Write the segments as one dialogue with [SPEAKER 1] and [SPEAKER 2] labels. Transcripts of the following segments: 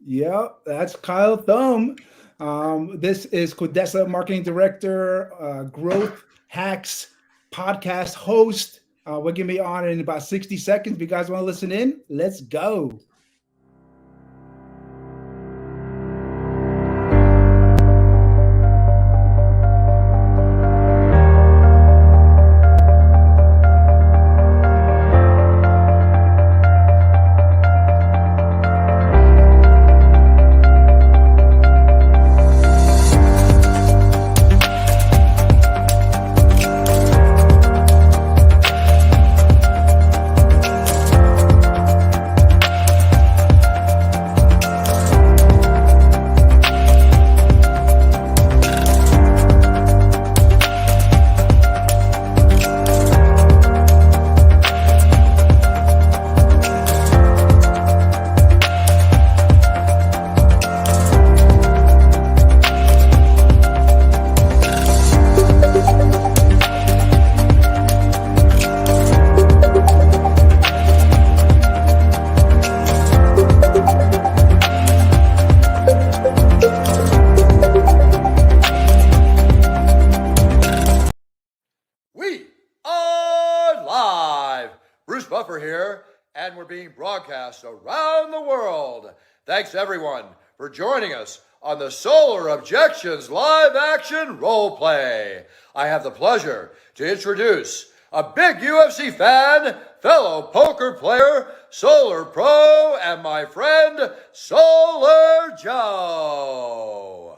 [SPEAKER 1] Yep, that's Kyle Thumm. This is Codessa Marketing Director, Growth Hacks podcast host. We're going to be on in about 60 seconds. If you guys want to listen in, let's go.
[SPEAKER 2] We are live. Bruce Buffer here, and we're being broadcast around the world. Thanks everyone for joining us on the Solar Objections live action role play. I have the pleasure to introduce a big UFC fan, fellow poker player, Solar Pro, and my friend, Solar Joe.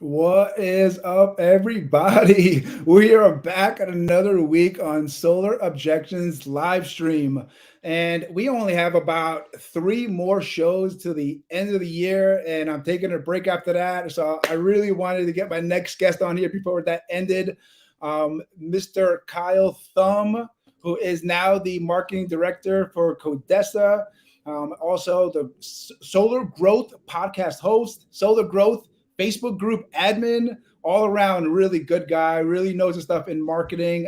[SPEAKER 1] What is up, everybody? We are back at another week on Solar Objections live stream. And we only have about 3 more shows to the end of the year. And I'm taking a break after that. So I really wanted to get my next guest on here before that ended. Mr. Kyle Thumm, who is now the marketing director for Codessa. Also the Solar Growth podcast host, Solar Growth Facebook group admin, all around really good guy, really knows his stuff in marketing.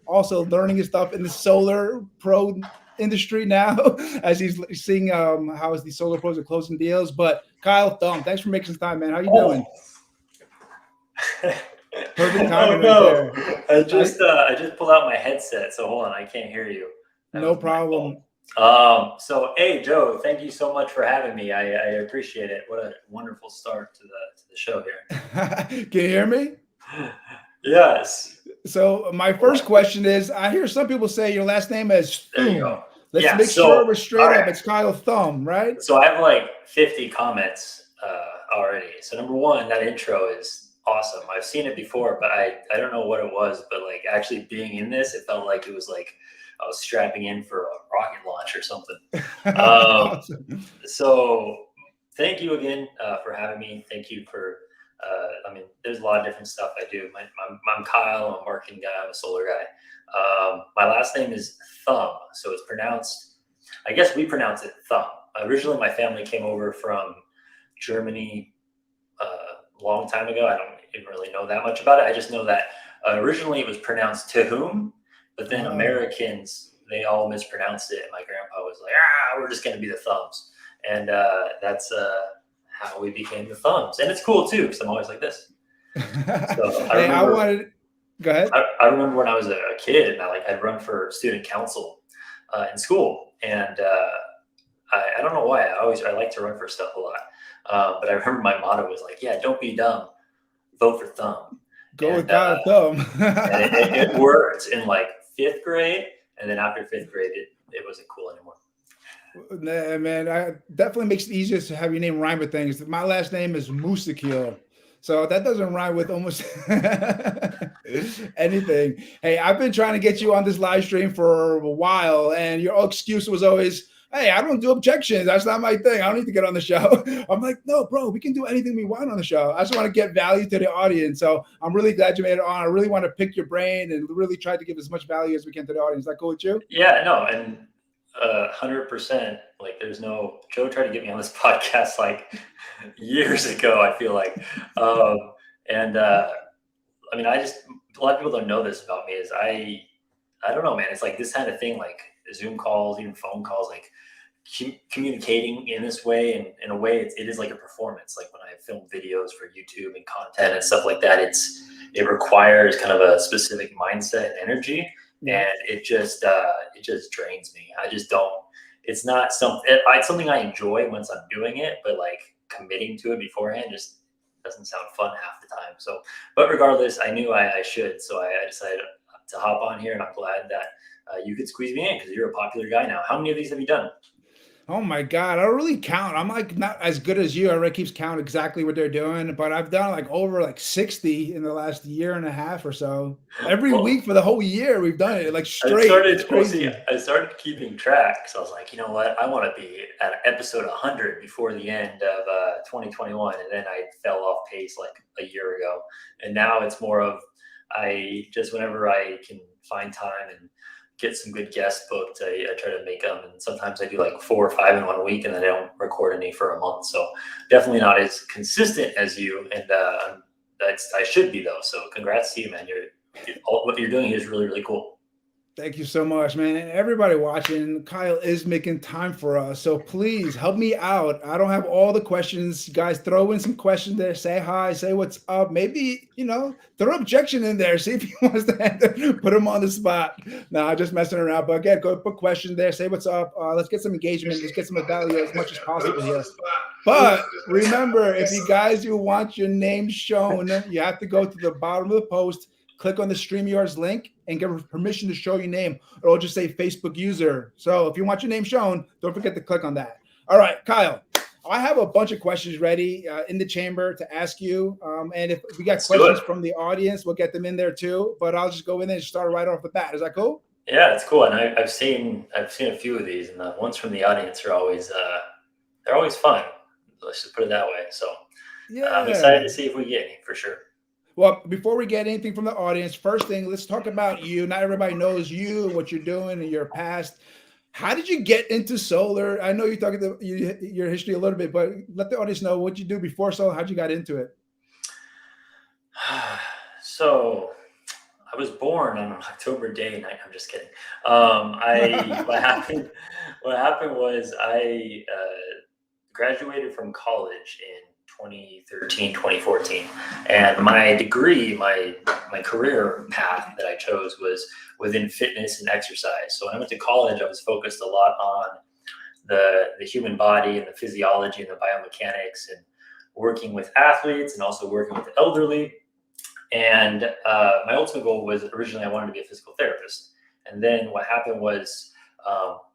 [SPEAKER 1] Also learning his stuff in the solar pro industry now as he's seeing how is the solar pros are closing deals. But Kyle Thumm, thanks for making some time, man. How you doing? Perfect timing
[SPEAKER 3] no.
[SPEAKER 1] right there.
[SPEAKER 3] I just pulled out my headset, so hold on, I can't hear you.
[SPEAKER 1] No problem.
[SPEAKER 3] So hey Joe, thank you so much for having me. I appreciate it. What a wonderful start to the show here.
[SPEAKER 1] Can you hear me?
[SPEAKER 3] Yes.
[SPEAKER 1] So my first question is, I hear some people say your last name is
[SPEAKER 3] There you go.
[SPEAKER 1] Let's make sure we're straight up. It's Kyle Thumm, right?
[SPEAKER 3] So I have like 50 comments already. So number one, that intro is awesome. I've seen it before, but I don't know what it was, but like actually being in this, it felt like it was like I was strapping in for a rocket launch or something.
[SPEAKER 1] Awesome.
[SPEAKER 3] So thank you again for having me. Thank you for, I mean, there's a lot of different stuff I do. I'm Kyle, I'm a marketing guy, I'm a solar guy. My last name is Thumm. So it's pronounced, I guess we pronounce it Thumm. Originally, my family came over from Germany a long time ago. I don't even really know that much about it. I just know that originally it was pronounced Thumm. But then Americans, they all mispronounced it. And my grandpa was like, we're just going to be the Thumbs. And that's how we became the Thumbs. And it's cool, too, because I'm always like this. So
[SPEAKER 1] go ahead.
[SPEAKER 3] I remember when I was a kid, and I'd run for student council in school. And I don't know why. I like to run for stuff a lot. But I remember my motto was like, don't be dumb. Vote for Thumm.
[SPEAKER 1] Go with Kyle Thumm.
[SPEAKER 3] And it worked in like 5th grade, and then after 5th grade, it wasn't cool anymore.
[SPEAKER 1] Nah, man, I definitely makes it easier to have your name rhyme with things. My last name is Musakil, so that doesn't rhyme with almost anything. Hey, I've been trying to get you on this live stream for a while, and your excuse was always, hey, I don't do objections. That's not my thing. I don't need to get on the show. I'm like, no, bro, we can do anything we want on the show. I just want to get value to the audience. So I'm really glad you made it on. I really want to pick your brain and really try to give as much value as we can to the audience. Is that cool with you?
[SPEAKER 3] Yeah, no, and 100%. Like, there's no, Joe tried to get me on this podcast like years ago, I feel like. I mean, a lot of people don't know this about me is I don't know, man. It's like this kind of thing, like Zoom calls, even phone calls, like communicating in this way, and in a way it is like a performance. Like when I film videos for YouTube and content and stuff like that, it requires kind of a specific mindset and energy, and it just drains me. I just don't. It's not it's something I enjoy once I'm doing it, but like committing to it beforehand just doesn't sound fun half the time. So, but regardless, I knew I should, so I decided to hop on here, and I'm glad that you could squeeze me in because you're a popular guy now. How many of these have you done?
[SPEAKER 1] Oh my God, I don't really count. I'm like not as good as you. Everybody keeps count exactly what they're doing, but I've done like over like 60 in the last year and a half or so. Every
[SPEAKER 3] Well,
[SPEAKER 1] week for the whole year, we've done it like straight. It's crazy.
[SPEAKER 3] I started keeping track. So I was like, you know what? I want to be at episode 100 before the end of 2021. And then I fell off pace like a year ago. And now it's more of, whenever I can find time and get some good guests booked, I try to make them. And sometimes I do like 4 or 5 in 1 week, and then I don't record any for a month. So definitely not as consistent as you. And I should be though. So congrats to you, man. What you're doing is really, really cool.
[SPEAKER 1] Thank you so much, man. And everybody watching, Kyle is making time for us. So please help me out. I don't have all the questions. You guys, throw in some questions there. Say hi, say what's up. Maybe, throw an objection in there. See if he wants to put him on the spot. No, I'm just messing around. But again, go put questions there. Say what's up. Let's get some engagement. Let's get some value as much as possible here. But remember, if you guys want your name shown, you have to go to the bottom of the post, click on the StreamYards link, and give permission to show your name. Or it'll just say Facebook user. So if you want your name shown, don't forget to click on that. All right, Kyle, I have a bunch of questions ready in the chamber to ask you. And if we got questions from the audience, we'll get them in there too. But I'll just go in there and start right off the bat. Is that cool?
[SPEAKER 3] Yeah, it's cool. And I've seen a few of these, and the ones from the audience are always fun. Let's just put it that way. So yeah, I'm excited to see if we get any for sure.
[SPEAKER 1] Well, before we get anything from the audience, first thing, let's talk about you. Not everybody knows you and what you're doing in your past. How did you get into solar? I know you're talking to your history a little bit, but let the audience know what you do before solar. How'd you got into it?
[SPEAKER 3] So I was born on October day night. I'm just kidding. What happened was I graduated from college in 2013, 2014. And my degree, my career path that I chose was within fitness and exercise. So when I went to college, I was focused a lot on the human body and the physiology and the biomechanics, and working with athletes and also working with the elderly. And my ultimate goal was, originally I wanted to be a physical therapist. And then what happened was,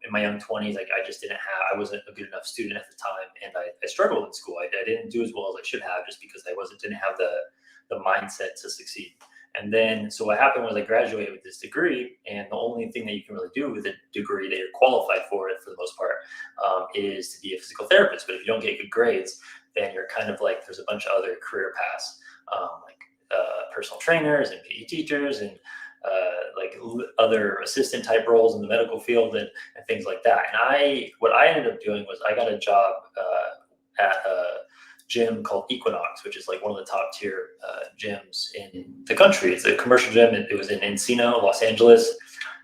[SPEAKER 3] in my young 20s, like I wasn't a good enough student at the time, and I struggled in school. I didn't do as well as I should have, just because I didn't have the mindset to succeed. And then, so what happened was I graduated with this degree, and the only thing that you can really do with a degree that you're qualified for it, for the most part, is to be a physical therapist. But if you don't get good grades, then you're kind of like, there's a bunch of other career paths, like personal trainers and PE teachers and like other assistant type roles in the medical field and things like that. And what I ended up doing was I got a job at a gym called Equinox, which is like one of the top tier gyms in the country. It's a commercial gym. It was in Encino, Los Angeles,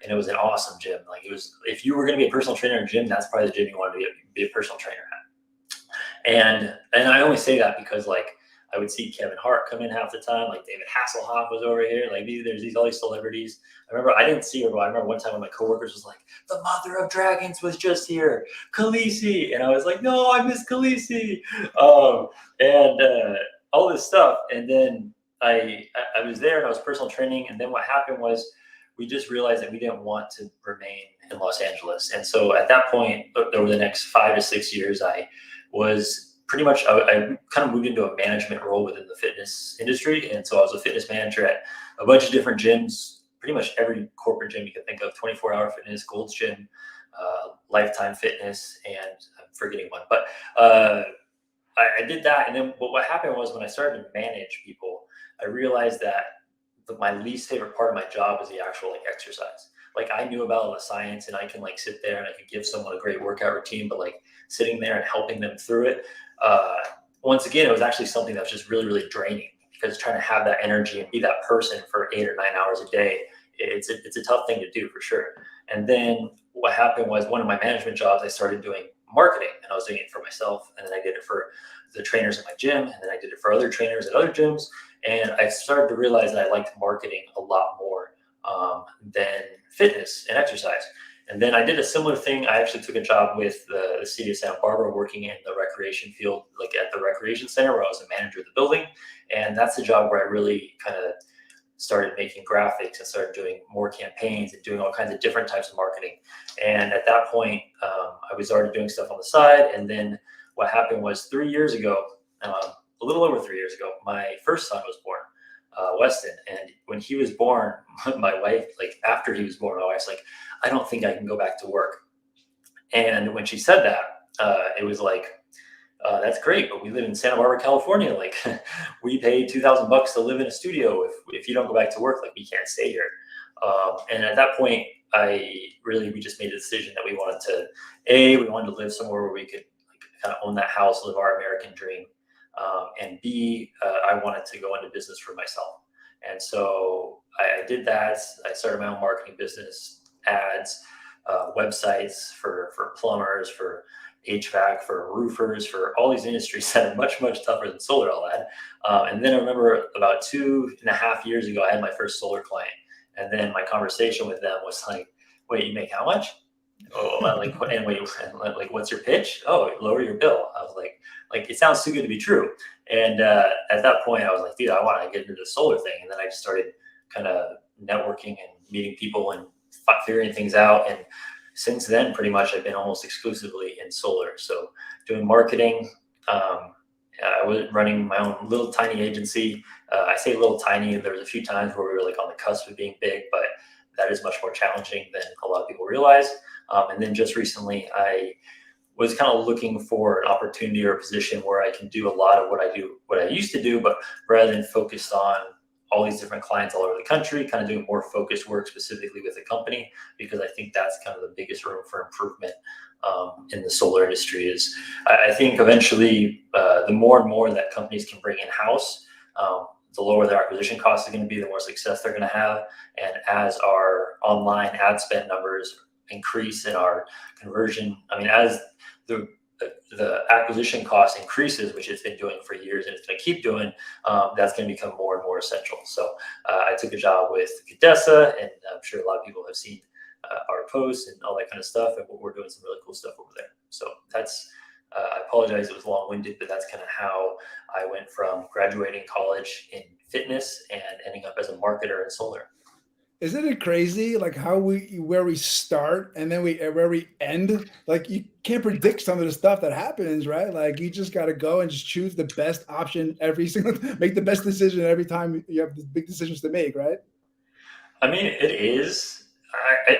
[SPEAKER 3] and it was an awesome gym. Like, it was, if you were going to be a personal trainer in a gym, that's probably the gym you wanted to be a personal trainer at. And I only say that because, like, I would see Kevin Hart come in half the time. Like, David Hasselhoff was over here. Like, there's all these celebrities. I remember, I didn't see her, but I remember one time when my coworkers was like, the mother of dragons was just here, Khaleesi. And I was like, no, I miss Khaleesi. And all this stuff. And then I was there and I was personal training. And then what happened was, we just realized that we didn't want to remain in Los Angeles. And so at that point, over the next 5 to 6 years, I was pretty much, I kind of moved into a management role within the fitness industry. And so I was a fitness manager at a bunch of different gyms, pretty much every corporate gym you can think of, 24-hour fitness, Gold's Gym, Lifetime Fitness, and I'm forgetting one. But I did that. And then what happened was, when I started to manage people, I realized that my least favorite part of my job was the actual exercise. Like, I knew about all the science and I can sit there and I could give someone a great workout routine, but sitting there and helping them through it, once again, it was actually something that was just really, really draining, because trying to have that energy and be that person for 8 or 9 hours a day, it's a tough thing to do, for sure. And then what happened was, one of my management jobs, I started doing marketing, and I was doing it for myself, and then I did it for the trainers at my gym, and then I did it for other trainers at other gyms. And I started to realize that I liked marketing a lot more than fitness and exercise. And then I did a similar thing. I actually took a job with the city of Santa Barbara, working in the recreation field, like at the recreation center, where I was a manager of the building. And that's the job where I really kind of started making graphics and started doing more campaigns and doing all kinds of different types of marketing. And at that point, I was already doing stuff on the side. And then what happened was 3 years ago, a little over 3 years ago, my first son was born, Weston. And when he was born, my wife, like after he was born, my wife's like, I don't think I can go back to work. And when she said that, it was like, that's great, but we live in Santa Barbara, California. Like we pay $2,000 to live in a studio. If you don't go back to work, like we can't stay here. And at that point, we just made a decision that we wanted to live somewhere where we could like kind of own that house, live our American dream. And B, I wanted to go into business for myself. And so I did that. I started my own marketing business, ads, websites for plumbers, for HVAC, for roofers, for all these industries that are much, much tougher than solar, I'll add. And then I remember about 2.5 years ago, I had my first solar client. And then my conversation with them was like, wait, you make how much? Oh, and wait, like, what's your pitch? Oh, lower your bill. I was like, it sounds too good to be true. And at that point, I was like, dude, I want to get into the solar thing. And then I just started kind of networking and meeting people and figuring things out. And since then, pretty much, I've been almost exclusively in solar. So doing marketing, I was running my own little tiny agency. I say little tiny, there was a few times where we were like on the cusp of being big, but that is much more challenging than a lot of people realize. And then just recently, I was kind of looking for an opportunity or a position where I can do a lot of what I used to do, but rather than focused on all these different clients all over the country, kind of doing more focused work specifically with a company, because I think that's kind of the biggest room for improvement in the solar industry. Is I think eventually the more and more that companies can bring in-house, the lower their acquisition cost is going to be, the more success they're going to have. And as our online ad spend numbers increase and our conversion, as the acquisition cost increases, which it's been doing for years and it's going to keep doing, that's going to become more and more essential. So I took a job with Cadessa, and I'm sure a lot of people have seen our posts and all that kind of stuff, and we're doing some really cool stuff over there. So that's, I apologize, it was long-winded, but that's kind of how I went from graduating college in fitness and ending up as a marketer in solar.
[SPEAKER 1] Isn't it crazy, like where we start and then where we end? Like you can't predict some of the stuff that happens, right? Like you just got to go and just choose the best option make the best decision every time you have big decisions to make, right?
[SPEAKER 3] It is,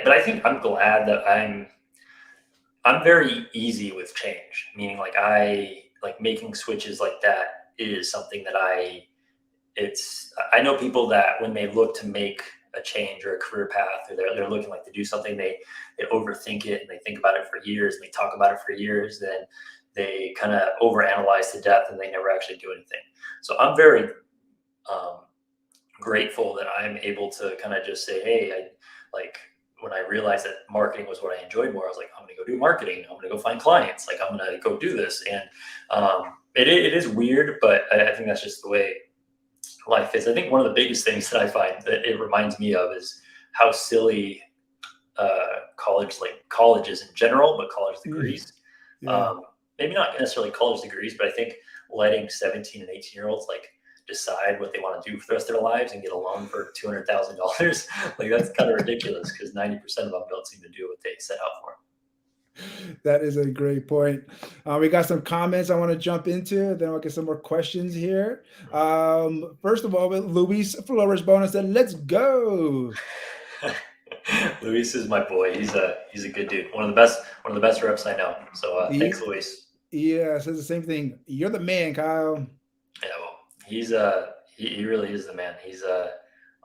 [SPEAKER 3] but I think I'm glad that I'm very easy with change. Meaning, like I like making switches like that is something that I know people that when they look to make a change or a career path, or they're looking like to do something, they overthink it and they think about it for years and they talk about it for years, then they kind of overanalyze to death and they never actually do anything. So I'm very grateful that I'm able to kind of just say, hey, when I realized that marketing was what I enjoyed more, I was like, I'm going to go do marketing. I'm going to go find clients. Like I'm going to go do this. And it is weird, but I think that's just the way life is. I think one of the biggest things that I find that it reminds me of is how silly colleges in general, but college degrees.
[SPEAKER 1] Yeah.
[SPEAKER 3] Maybe not necessarily college degrees, but I think letting 17 and 18-year-olds like decide what they want to do for the rest of their lives and get a loan for $200,000, like that's kind of ridiculous, because 90% of them don't seem to do what they set out for.
[SPEAKER 1] That is a great point. We got some comments I want to jump into, then we'll get some more questions here. First of all, Luis Flores Bonus said, let's go.
[SPEAKER 3] Luis is my boy. He's a good dude. One of the best reps I know. So thanks, Luis.
[SPEAKER 1] Yeah, says the same thing. You're the man, Kyle.
[SPEAKER 3] Yeah, well, he's he really is the man. He's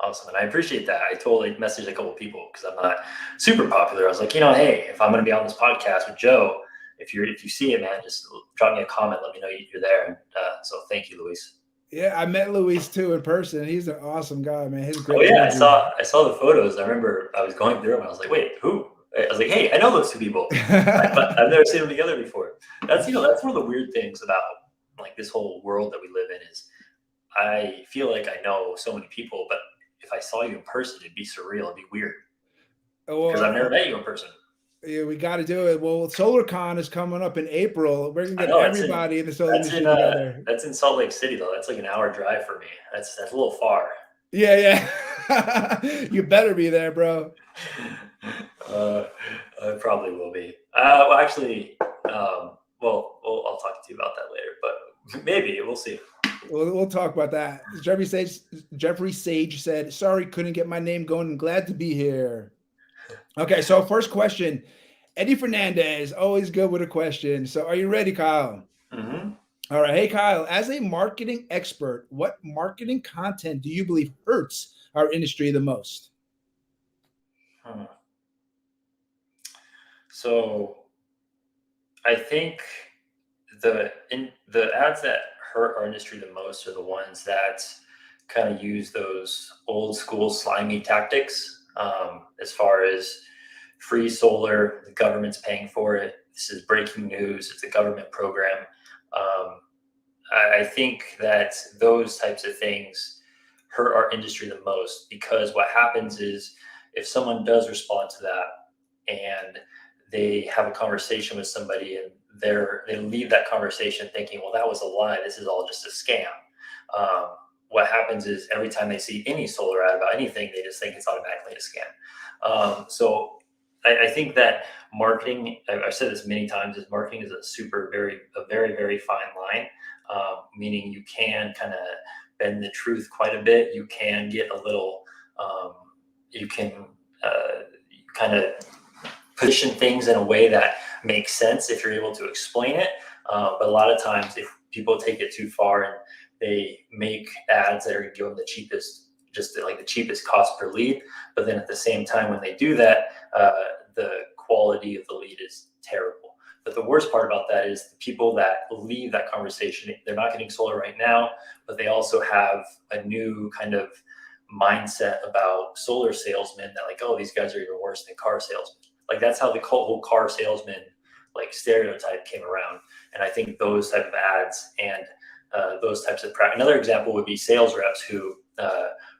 [SPEAKER 3] awesome, and I appreciate that. I totally messaged a couple of people because I'm not super popular. I was like, hey, if I'm going to be on this podcast with Joe, if you see it, man, just drop me a comment. Let me know you're there. And so thank you, Luis.
[SPEAKER 1] Yeah, I met Luis too in person. He's an awesome guy, man. He's great.
[SPEAKER 3] Oh yeah, I saw the photos. I remember I was going through them. I was like, wait, who? I was like, hey, I know those two people. I've never seen them together before. That's that's one of the weird things about like this whole world that we live in is I feel like I know so many people, but if I saw you in person, it'd be surreal. It'd be weird because I've never met you in person.
[SPEAKER 1] Yeah, we got to do it. Well, SolarCon is coming up in April. We're gonna
[SPEAKER 3] I
[SPEAKER 1] get
[SPEAKER 3] know
[SPEAKER 1] everybody in the solar industry together.
[SPEAKER 3] that's in Salt Lake City though. That's like an hour drive for me. That's a little far.
[SPEAKER 1] Yeah, yeah. You better be there, bro.
[SPEAKER 3] I probably will be. Well, actually, well, I'll talk to you about that later, but maybe we'll see.
[SPEAKER 1] We'll talk about that. Jeffrey Sage said, "Sorry, couldn't get my name going. I'm glad to be here." Okay, so first question, Eddie Fernandez, always good with a question. So, are you ready, Kyle?
[SPEAKER 3] Mm-hmm.
[SPEAKER 1] All right. Hey, Kyle, as a marketing expert, what marketing content do you believe hurts our industry the most?
[SPEAKER 3] So, I think the ads that hurt our industry the most are the ones that kind of use those old school slimy tactics. As far as free solar, the government's paying for it. This is breaking news. It's a government program. I think that those types of things hurt our industry the most because what happens is if someone does respond to that and they have a conversation with somebody and they leave that conversation thinking, well, that was a lie. This is all just a scam. What happens is every time they see any solar ad about anything, they just think it's automatically a scam. So I think that marketing, I've said this many times, is marketing is a very, very fine line, meaning you can kind of bend the truth quite a bit. You can get a little, you can kind of position things in a way that makes sense if you're able to explain it. But a lot of times if people take it too far and they make ads that are going to give them the cheapest, just like the cheapest cost per lead. But then at the same time, when they do that, the quality of the lead is terrible. But the worst part about that is the people that leave that conversation, they're not getting solar right now, but they also have a new kind of mindset about solar salesmen that like, oh, these guys are even worse than car salesmen. Like that's how the whole car salesman like stereotype came around. And I think those type of ads and those types of another example would be sales reps who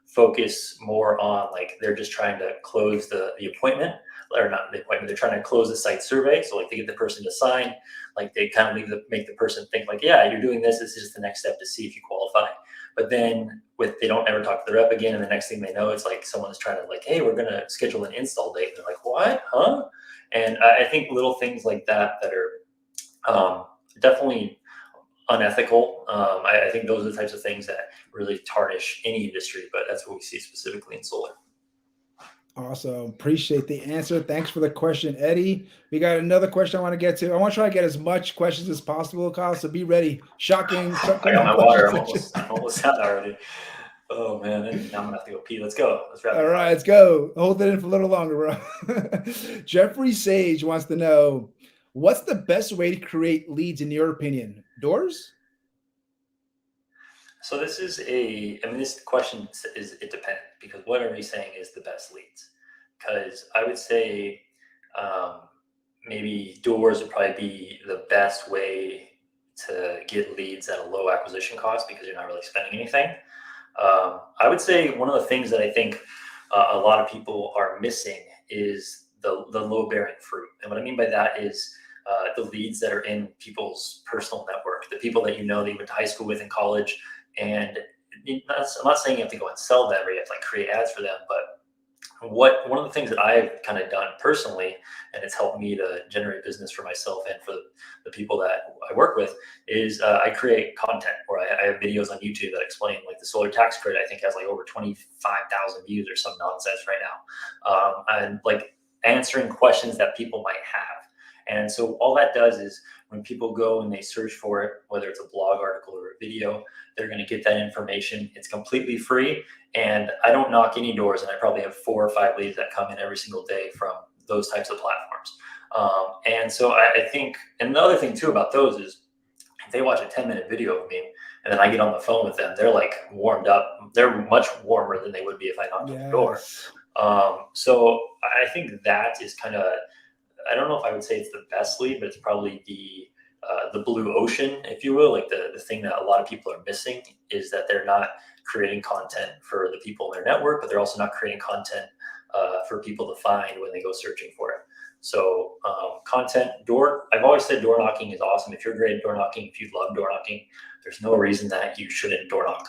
[SPEAKER 3] focus more on like they're just trying to close the appointment, or not the appointment, they're trying to close the site survey. So like they get the person to sign, like they kind of make the person think like, yeah, you're doing this. This is just the next step to see if you qualify. But then they don't ever talk to the rep again. And the next thing they know, it's like someone's trying to like, hey, we're going to schedule an install date. And they're like, what? Huh? And I think little things like that are definitely unethical. I think those are the types of things that really tarnish any industry, but that's what we see specifically in solar.
[SPEAKER 1] Awesome. Appreciate the answer. Thanks for the question, Eddie. We got another question I want to get to. I want to try to get as much questions as possible, Kyle, so be ready. Shocking.
[SPEAKER 3] I got my water. I'm almost out already. Oh, man. Now I'm going to have to go pee. Let's go. Let's wrap it up.
[SPEAKER 1] All right, let's go. Hold it in for a little longer, bro. Jeffrey Sage wants to know, what's the best way to create leads in your opinion? Doors?
[SPEAKER 3] So this is this question is it depends, because what are we saying is the best leads? Because I would say maybe doors would probably be the best way to get leads at a low acquisition cost because you're not really spending anything. I would say one of the things that I think a lot of people are missing is the low bearing fruit. And what I mean by that is the leads that are in people's personal network, the people that you know that you went to high school with in college. And I'm not saying you have to go and sell them or you have to like create ads for them, but one of the things that I've kind of done personally, and it's helped me to generate business for myself and for the people that I work with, is I create content, or I have videos on YouTube that explain like the solar tax credit. I think has like over 25,000 views or some nonsense right now, and like answering questions that people might have. And so all that does is when people go and they search for it, whether it's a blog article or a video, they're going to get that information. It's completely free. And I don't knock any doors. And I probably have 4 or 5 leads that come in every single day from those types of platforms. And so I think, and the other thing too about those is if they watch a 10-minute video of me and then I get on the phone with them, they're like warmed up. They're much warmer than they would be if I knocked on the door. So I think that is kind of, I don't know if I would say it's the best lead, but it's probably the blue ocean, if you will. Like the thing that a lot of people are missing is that they're not creating content for the people in their network, but they're also not creating content for people to find when they go searching for it. So content, I've always said door knocking is awesome. If you're great at door knocking, if you love door knocking, there's no reason that you shouldn't door knock.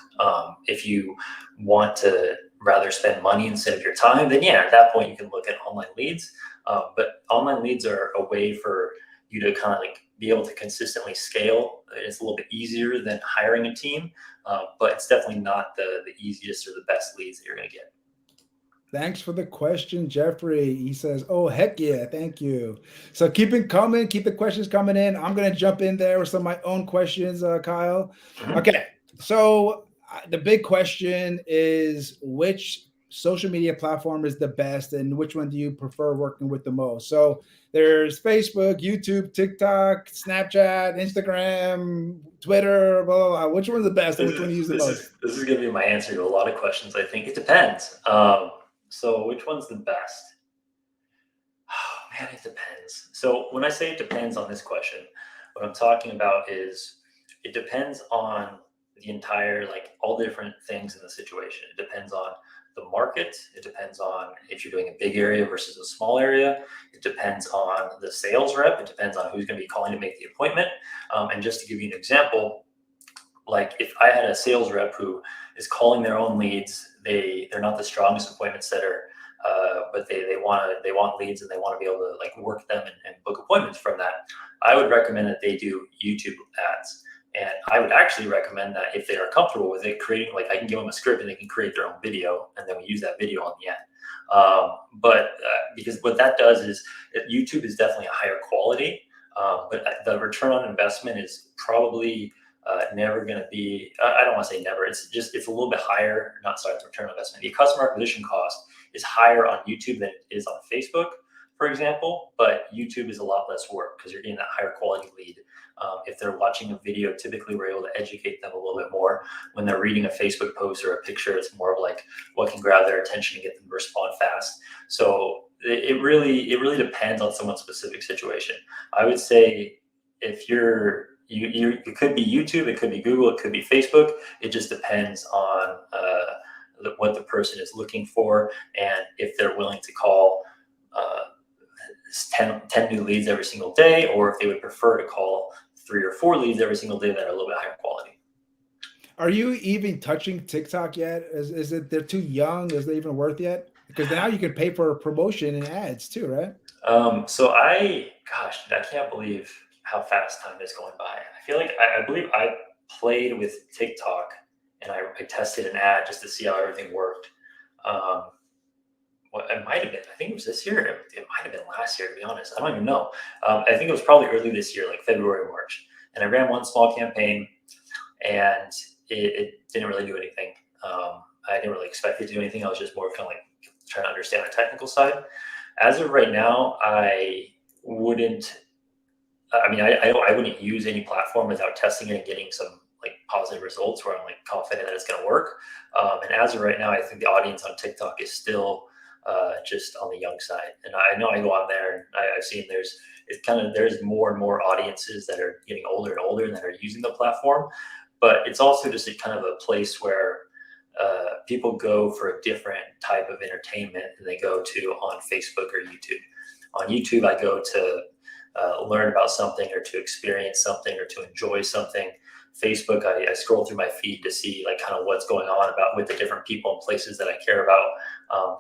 [SPEAKER 3] If you want to rather spend money instead of your time, then yeah, at that point you can look at online leads. But online leads are a way for you to kind of like be able to consistently scale. It's a little bit easier than hiring a team, but it's definitely not the easiest or the best leads that you're going to get.
[SPEAKER 1] Thanks for the question, Jeffrey. He says, "Oh, heck yeah, thank you." So keep it coming, keep the questions coming in. I'm gonna jump in there with some of my own questions, Kyle.
[SPEAKER 3] Mhm.
[SPEAKER 1] Okay, so the big question is, which social media platform is the best, and which one do you prefer working with the most? So there's Facebook, YouTube, TikTok, Snapchat, Instagram, Twitter, blah, blah, blah. Which one's the best, and which one do you use the most?
[SPEAKER 3] This is going to be my answer to a lot of questions. I think it depends. So which one's the best? Oh, man, it depends. So when I say it depends on this question, what I'm talking about is it depends on the entire, like all different things in the situation. It depends on the market. It depends on if you're doing a big area versus a small area. It depends on the sales rep. It depends on who's going to be calling to make the appointment. And just to give you an example, like if I had a sales rep who is calling their own leads, they're not the strongest appointment setter, but they want leads and they want to be able to like work them and book appointments from that. I would recommend that they do YouTube ads. And I would actually recommend that if they are comfortable with it, creating, like I can give them a script and they can create their own video, and then we use that video on the ad. But because what that does is YouTube is definitely a higher quality, but the return on investment is probably never going to be, I don't want to say never, it's a little bit higher, not sorry, the return on investment. The customer acquisition cost is higher on YouTube than it is on Facebook, for example, but YouTube is a lot less work because you're getting that higher quality lead. If they're watching a video, typically we're able to educate them a little bit more. When they're reading a Facebook post or a picture, it's more of like what can grab their attention and get them to respond fast. So it really depends on someone's specific situation. I would say if it could be YouTube, it could be Google, it could be Facebook. It just depends on what the person is looking for and if they're willing to call 10 new leads every single day, or if they would prefer to call 3 or 4 leads every single day that are a little bit higher quality.
[SPEAKER 1] Are you even touching TikTok yet? Is it they're too young? Is it even worth yet? Because now you can pay for promotion and ads too, right?
[SPEAKER 3] So I can't believe how fast time is going by. I feel like I believe I played with TikTok and I tested an ad just to see how everything worked. It might have been, I think it was this year. It might have been last year, to be honest. I don't even know. I think it was probably early this year, like February, March. And I ran one small campaign and it didn't really do anything. I didn't really expect it to do anything. I was just more kind of like trying to understand the technical side. As of right now, I wouldn't use any platform without testing it and getting some like positive results where I'm like confident that it's going to work. And as of right now, I think the audience on TikTok is still just on the young side. And I know I go on there and I've seen there's more and more audiences that are getting older and older and that are using the platform. But it's also just a kind of a place where people go for a different type of entertainment than they go to on Facebook or YouTube. On YouTube, I go to learn about something or to experience something or to enjoy something. Facebook, I scroll through my feed to see like kind of what's going on about with the different people and places that I care about.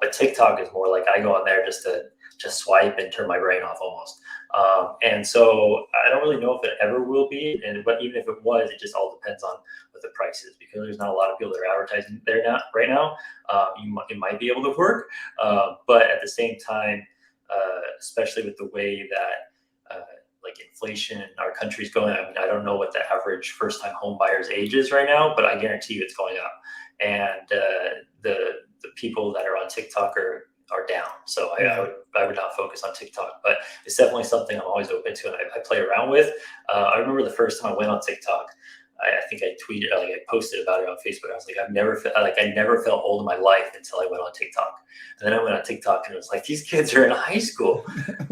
[SPEAKER 3] But TikTok is more like I go on there just to swipe and turn my brain off almost. And so I don't really know if it ever will be. But even if it was, it just all depends on what the price is, because there's not a lot of people that are advertising there right now. It might be able to work, but at the same time, especially with the way that like inflation in our country is going. I mean, I don't know what the average first-time home buyer's age is right now, but I guarantee you it's going up. And the people that are on TikTok are down. So I would not focus on TikTok, but it's definitely something I'm always open to and I play around with. I remember the first time I went on TikTok, I think I tweeted, like I posted about it on Facebook. I was like, I never felt old in my life until I went on TikTok. And then I went on TikTok and it was like, these kids are in high school.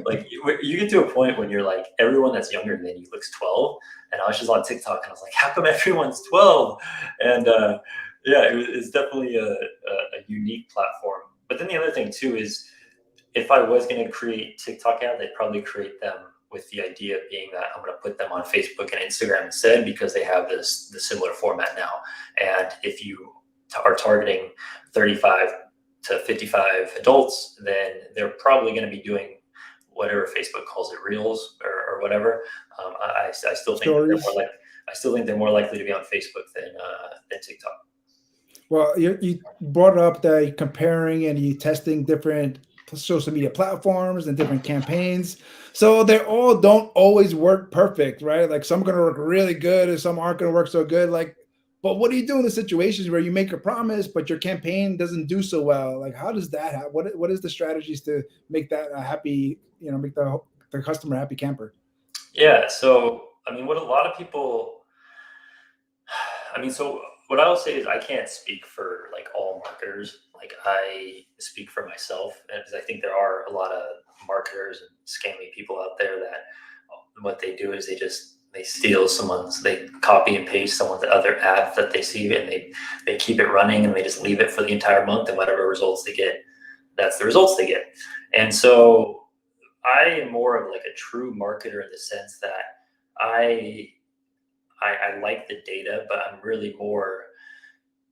[SPEAKER 3] Like you get to a point when you're like, everyone that's younger than you looks 12. And I was just on TikTok and I was like, how come everyone's 12? And yeah, it's definitely a unique platform. But then the other thing too is, if I was going to create TikTok ads, I'd probably create them with the idea being that I'm going to put them on Facebook and Instagram instead, because they have the similar format now. And if you are targeting 35 to 55 adults, then they're probably going to be doing whatever Facebook calls it, Reels or whatever. I still think that I still think they're more likely to be on Facebook than TikTok.
[SPEAKER 1] Well, you brought up the comparing and you testing different social media platforms and different campaigns. So they all don't always work perfect, right? Like some are going to work really good and some aren't going to work so good. Like, but what do you do in the situations where you make a promise, but your campaign doesn't do so well? Like, how does that happen? What is the strategies to make that a happy, make the customer a happy camper?
[SPEAKER 3] Yeah. So, I mean, what a lot of people, so what I will say is I can't speak for like all marketers. Like I speak for myself, because I think there are a lot of marketers and scammy people out there that what they do is they steal they copy and paste someone's other ad that they see, and they keep it running and they just leave it for the entire month, and whatever results they get, that's the results they get. And so I am more of like a true marketer in the sense that I like the data, but I'm really more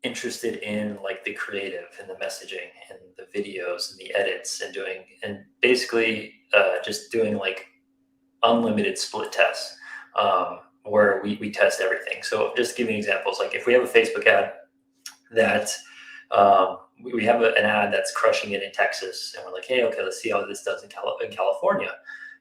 [SPEAKER 3] interested in like the creative and the messaging and the videos and the edits and basically just doing like unlimited split tests, where we test everything. So just giving examples, like if we have a Facebook ad that we have an ad that's crushing it in Texas, and we're like, hey, okay, let's see how this does in California.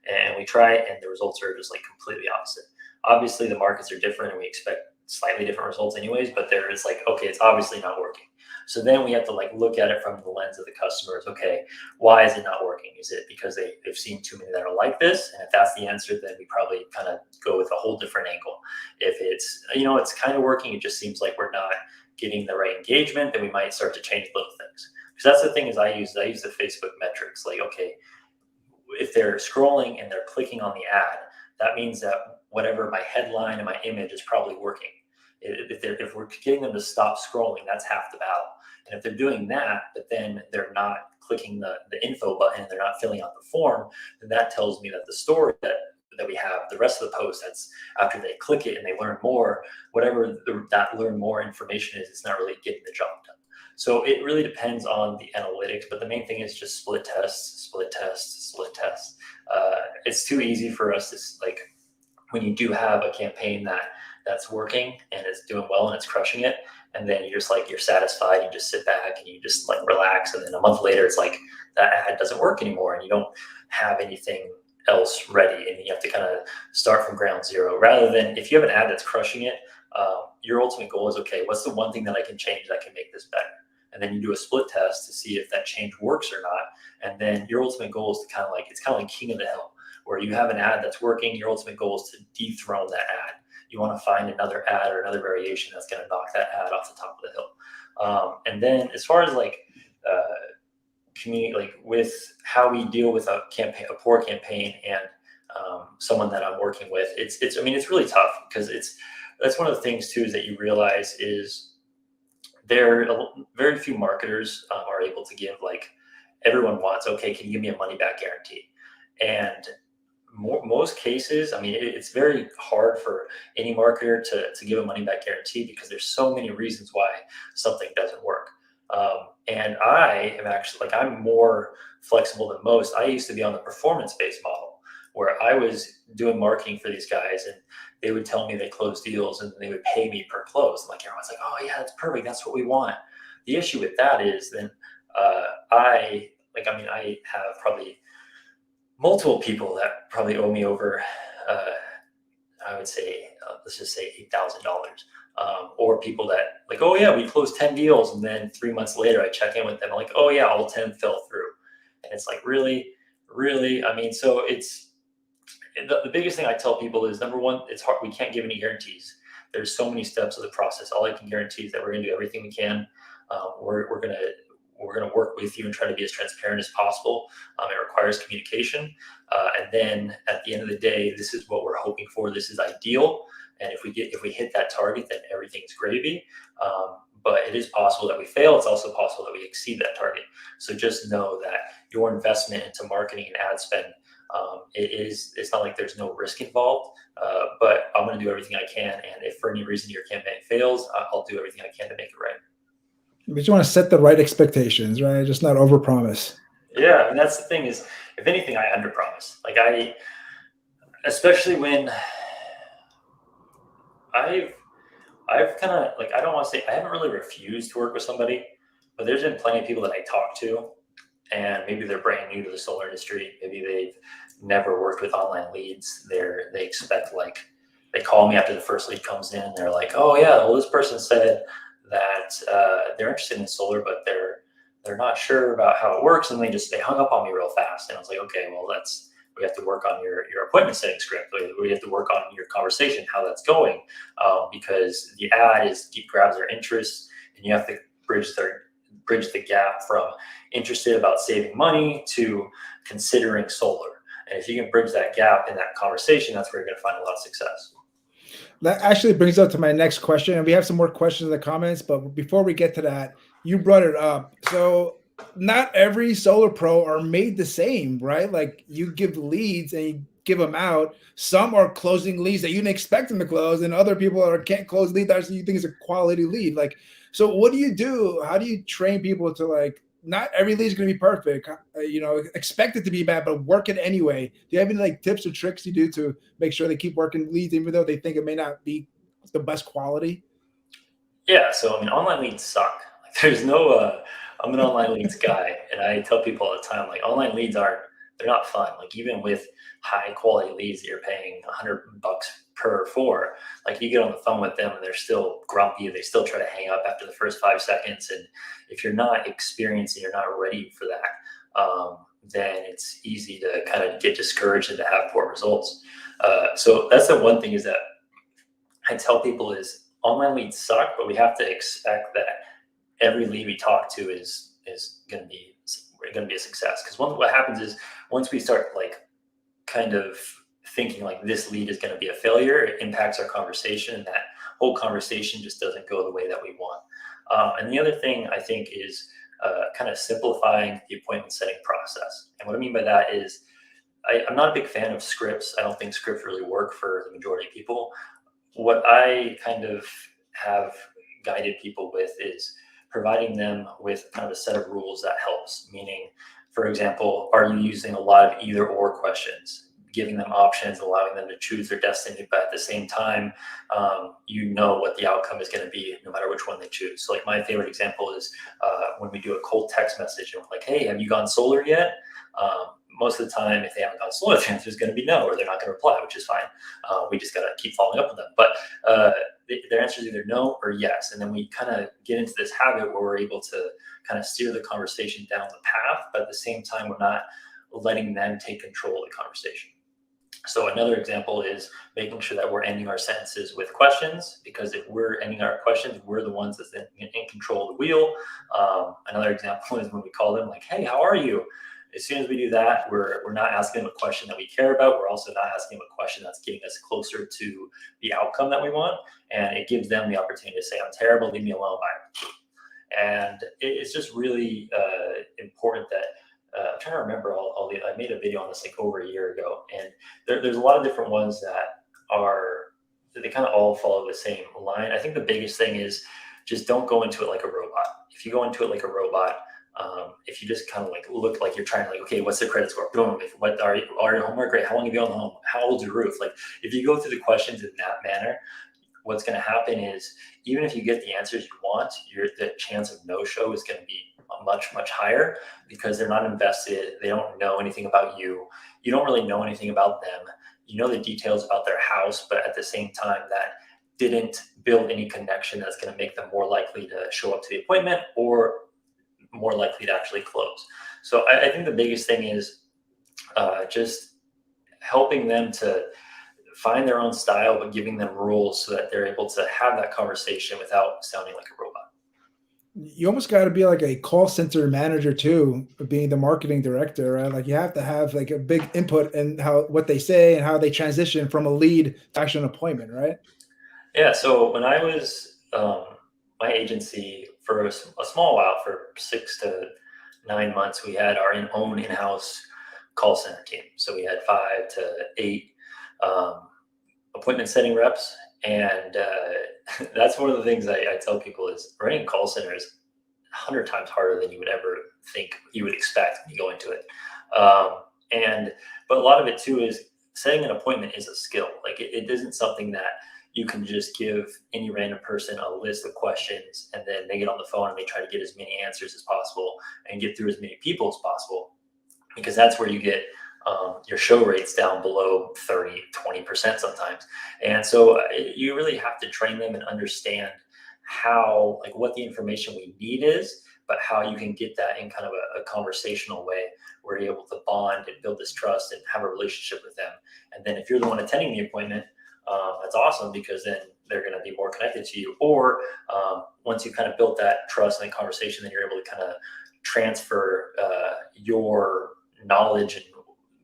[SPEAKER 3] And we try it, and the results are just like completely opposite. Obviously, the markets are different, and we expect slightly different results anyways, but there is like, okay, it's obviously not working. So then we have to like look at it from the lens of the customers. Okay, why is it not working? Is it because they've seen too many that are like this? And if that's the answer, then we probably kind of go with a whole different angle. If it's, it's kind of working, it just seems like we're not getting the right engagement, then we might start to change little things. Because that's the thing is I use the Facebook metrics. Like, okay, if they're scrolling and they're clicking on the ad, that means that whatever my headline and my image is probably working. If we're getting them to stop scrolling, that's half the battle. And if they're doing that, but then they're not clicking the info button, they're not filling out the form, then that tells me that the story that we have, the rest of the post, that's after they click it and they learn more, whatever that learn more information is, it's not really getting the job done. So it really depends on the analytics, but the main thing is just split tests, split tests, split tests. It's too easy for us to, like, when you do have a campaign that's working and it's doing well and it's crushing it, and then you're satisfied, you just sit back and you just like relax, and then a month later it's like that ad doesn't work anymore and you don't have anything else ready, and you have to kind of start from ground zero. Rather than if you have an ad that's crushing it, your ultimate goal is, okay, what's the one thing that I can change that can make this better? And then you do a split test to see if that change works or not. And then your ultimate goal is to it's kind of like king of the hill, where you have an ad that's working. Your ultimate goal is to dethrone that ad. You want to find another ad or another variation that's going to knock that ad off the top of the hill. And then as far as community, like with how we deal with a poor campaign and someone that I'm working with, it's really tough, because that's one of the things too, is that you realize is very few marketers are able to give, like, everyone wants, okay, can you give me a money back guarantee? And most cases, it's very hard for any marketer to give a money back guarantee, because there's so many reasons why something doesn't work. And I am actually, I'm more flexible than most. I used to be on the performance-based model, where I was doing marketing for these guys, and they would tell me they closed deals and they would pay me per close. Like, everyone's like, oh yeah, that's perfect, that's what we want. The issue with that is then I have probably multiple people that probably owe me over, I would say, let's just say $8,000. Or people that, like, oh yeah, we closed 10 deals, and then 3 months later I check in with them, like, oh yeah, all 10 fell through. And it's like, really? So it's, the biggest thing I tell people is, number one, it's hard. We can't give any guarantees. there's so many steps of the process. All I can guarantee is that we're going to do everything we can. We're going to work with you and try to be as transparent as possible. It requires communication. And then at the end of the day, this is what we're hoping for. This is ideal. And if we hit that target, then everything's gravy. But it is possible that we fail. It's also possible that we exceed that target. So just know that your investment into marketing and ad spend, it's not like there's no risk involved, but I'm going to do everything I can. And if for any reason your campaign fails, I'll do everything I can to make it right.
[SPEAKER 1] But you want to set the right expectations, right? Just not overpromise.
[SPEAKER 3] Yeah, and that's the thing is, if anything, I underpromise. Like especially when I've kind of like, I don't want to say I haven't really refused to work with somebody, but there's been plenty of people that I talk to, and maybe they're brand new to the solar industry. Maybe they've never worked with online leads. They expect, like, they call me after the first lead comes in. They're like, oh yeah, well, this person said that they're interested in solar, but they're not sure about how it works, and they hung up on me real fast. And I was like, okay, well, we have to work on your appointment setting script. We have to work on your conversation, how that's going, because the ad grabs their interest, and you have to bridge the gap from interested about saving money to considering solar. And if you can bridge that gap in that conversation, that's where you're going to find a lot of success.
[SPEAKER 1] That actually brings up to my next question, and we have some more questions in the comments, but before we get to that, you brought it up. So not every solar pro are made the same, right? Like, you give leads and you give them out. Some are closing leads that you didn't expect them to close, and other people can't close leads that you think is a quality lead. Like, so what do you do? How do you train people to, like, not every lead is going to be perfect, expect it to be bad, but work it anyway? Do you have any, like, tips or tricks you do to make sure they keep working leads, even though they think it may not be the best quality?
[SPEAKER 3] Yeah. So, I mean, online leads suck. Like, there's no, I'm an online leads guy, and I tell people all the time, like, online leads they're not fun. Like, even with high quality leads that you're paying $100 for, like, you get on the phone with them and they're still grumpy. They still try to hang up after the first 5 seconds. And if you're not experienced and you're not ready for that, then it's easy to kind of get discouraged and to have poor results. So that's the one thing is that I tell people is online leads suck, but we have to expect that every lead we talk to is going to be a success. Because what happens is, once we start, like, kind of thinking like this lead is going to be a failure, it impacts our conversation, and that whole conversation just doesn't go the way that we want. And the other thing I think is kind of simplifying the appointment setting process. And what I mean by that is, I'm not a big fan of scripts. I don't think scripts really work for the majority of people. What I kind of have guided people with is providing them with kind of a set of rules that helps. Meaning, for example, are you using a lot of either or questions? Giving them options, allowing them to choose their destiny, but at the same time, you know what the outcome is going to be no matter which one they choose. So, like, my favorite example is when we do a cold text message and we're like, hey, have you gone solar yet? Most of the time, if they haven't gone solar, the answer is going to be no, or they're not going to reply, which is fine. We just got to keep following up with them. But their answer is either no or yes. And then we kind of get into this habit where we're able to kind of steer the conversation down the path, but at the same time, we're not letting them take control of the conversation. So another example is making sure that we're ending our sentences with questions, because if we're ending our questions, we're the ones that's in control of the wheel. Another example is when we call them like, hey, how are you? As soon as we do that, we're not asking them a question that we care about. We're also not asking them a question that's getting us closer to the outcome that we want. And it gives them the opportunity to say, I'm terrible, leave me alone, bye. And it's just really important that I'm trying to remember I made a video on this like over a year ago, and there's a lot of different ones that they kind of all follow the same line. I think the biggest thing is just don't go into it like a robot. If you go into it like a robot, if you just kind of like look like you're trying to like, okay, what's the credit score? Boom. What are your homework? Great. How long have you been home? How old's your roof? Like, if you go through the questions in that manner, what's going to happen is, even if you get the answers you want, the chance of no-show is going to be much, much higher, because they're not invested. They don't know anything about you. You don't really know anything about them. You know the details about their house, but at the same time, that didn't build any connection that's going to make them more likely to show up to the appointment or more likely to actually close. So I think the biggest thing is just helping them to find their own style, but giving them rules so that they're able to have that conversation without sounding like a robot.
[SPEAKER 1] You almost got to be like a call center manager too, being the marketing director, right? Like you have to have like a big input in how what they say and how they transition from a lead to actually an appointment, right?
[SPEAKER 3] Yeah. So when I was my agency for a small while, for 6 to 9 months, we had our own in-house call center team. So we had 5 to 8 appointment setting reps, and that's one of the things I tell people is running a call center is 100 times harder than you would ever think you would expect when you go into it. But a lot of it too is setting an appointment is a skill. Like it isn't something that you can just give any random person a list of questions and then they get on the phone and they try to get as many answers as possible and get through as many people as possible, because that's where you get your show rates down below 30, 20% sometimes. And so you really have to train them and understand how, like what the information we need is, but how you can get that in kind of a conversational way where you're able to bond and build this trust and have a relationship with them. And then if you're the one attending the appointment, that's awesome, because then they're going to be more connected to you. Or once you kind of built that trust and conversation, then you're able to kind of transfer your knowledge and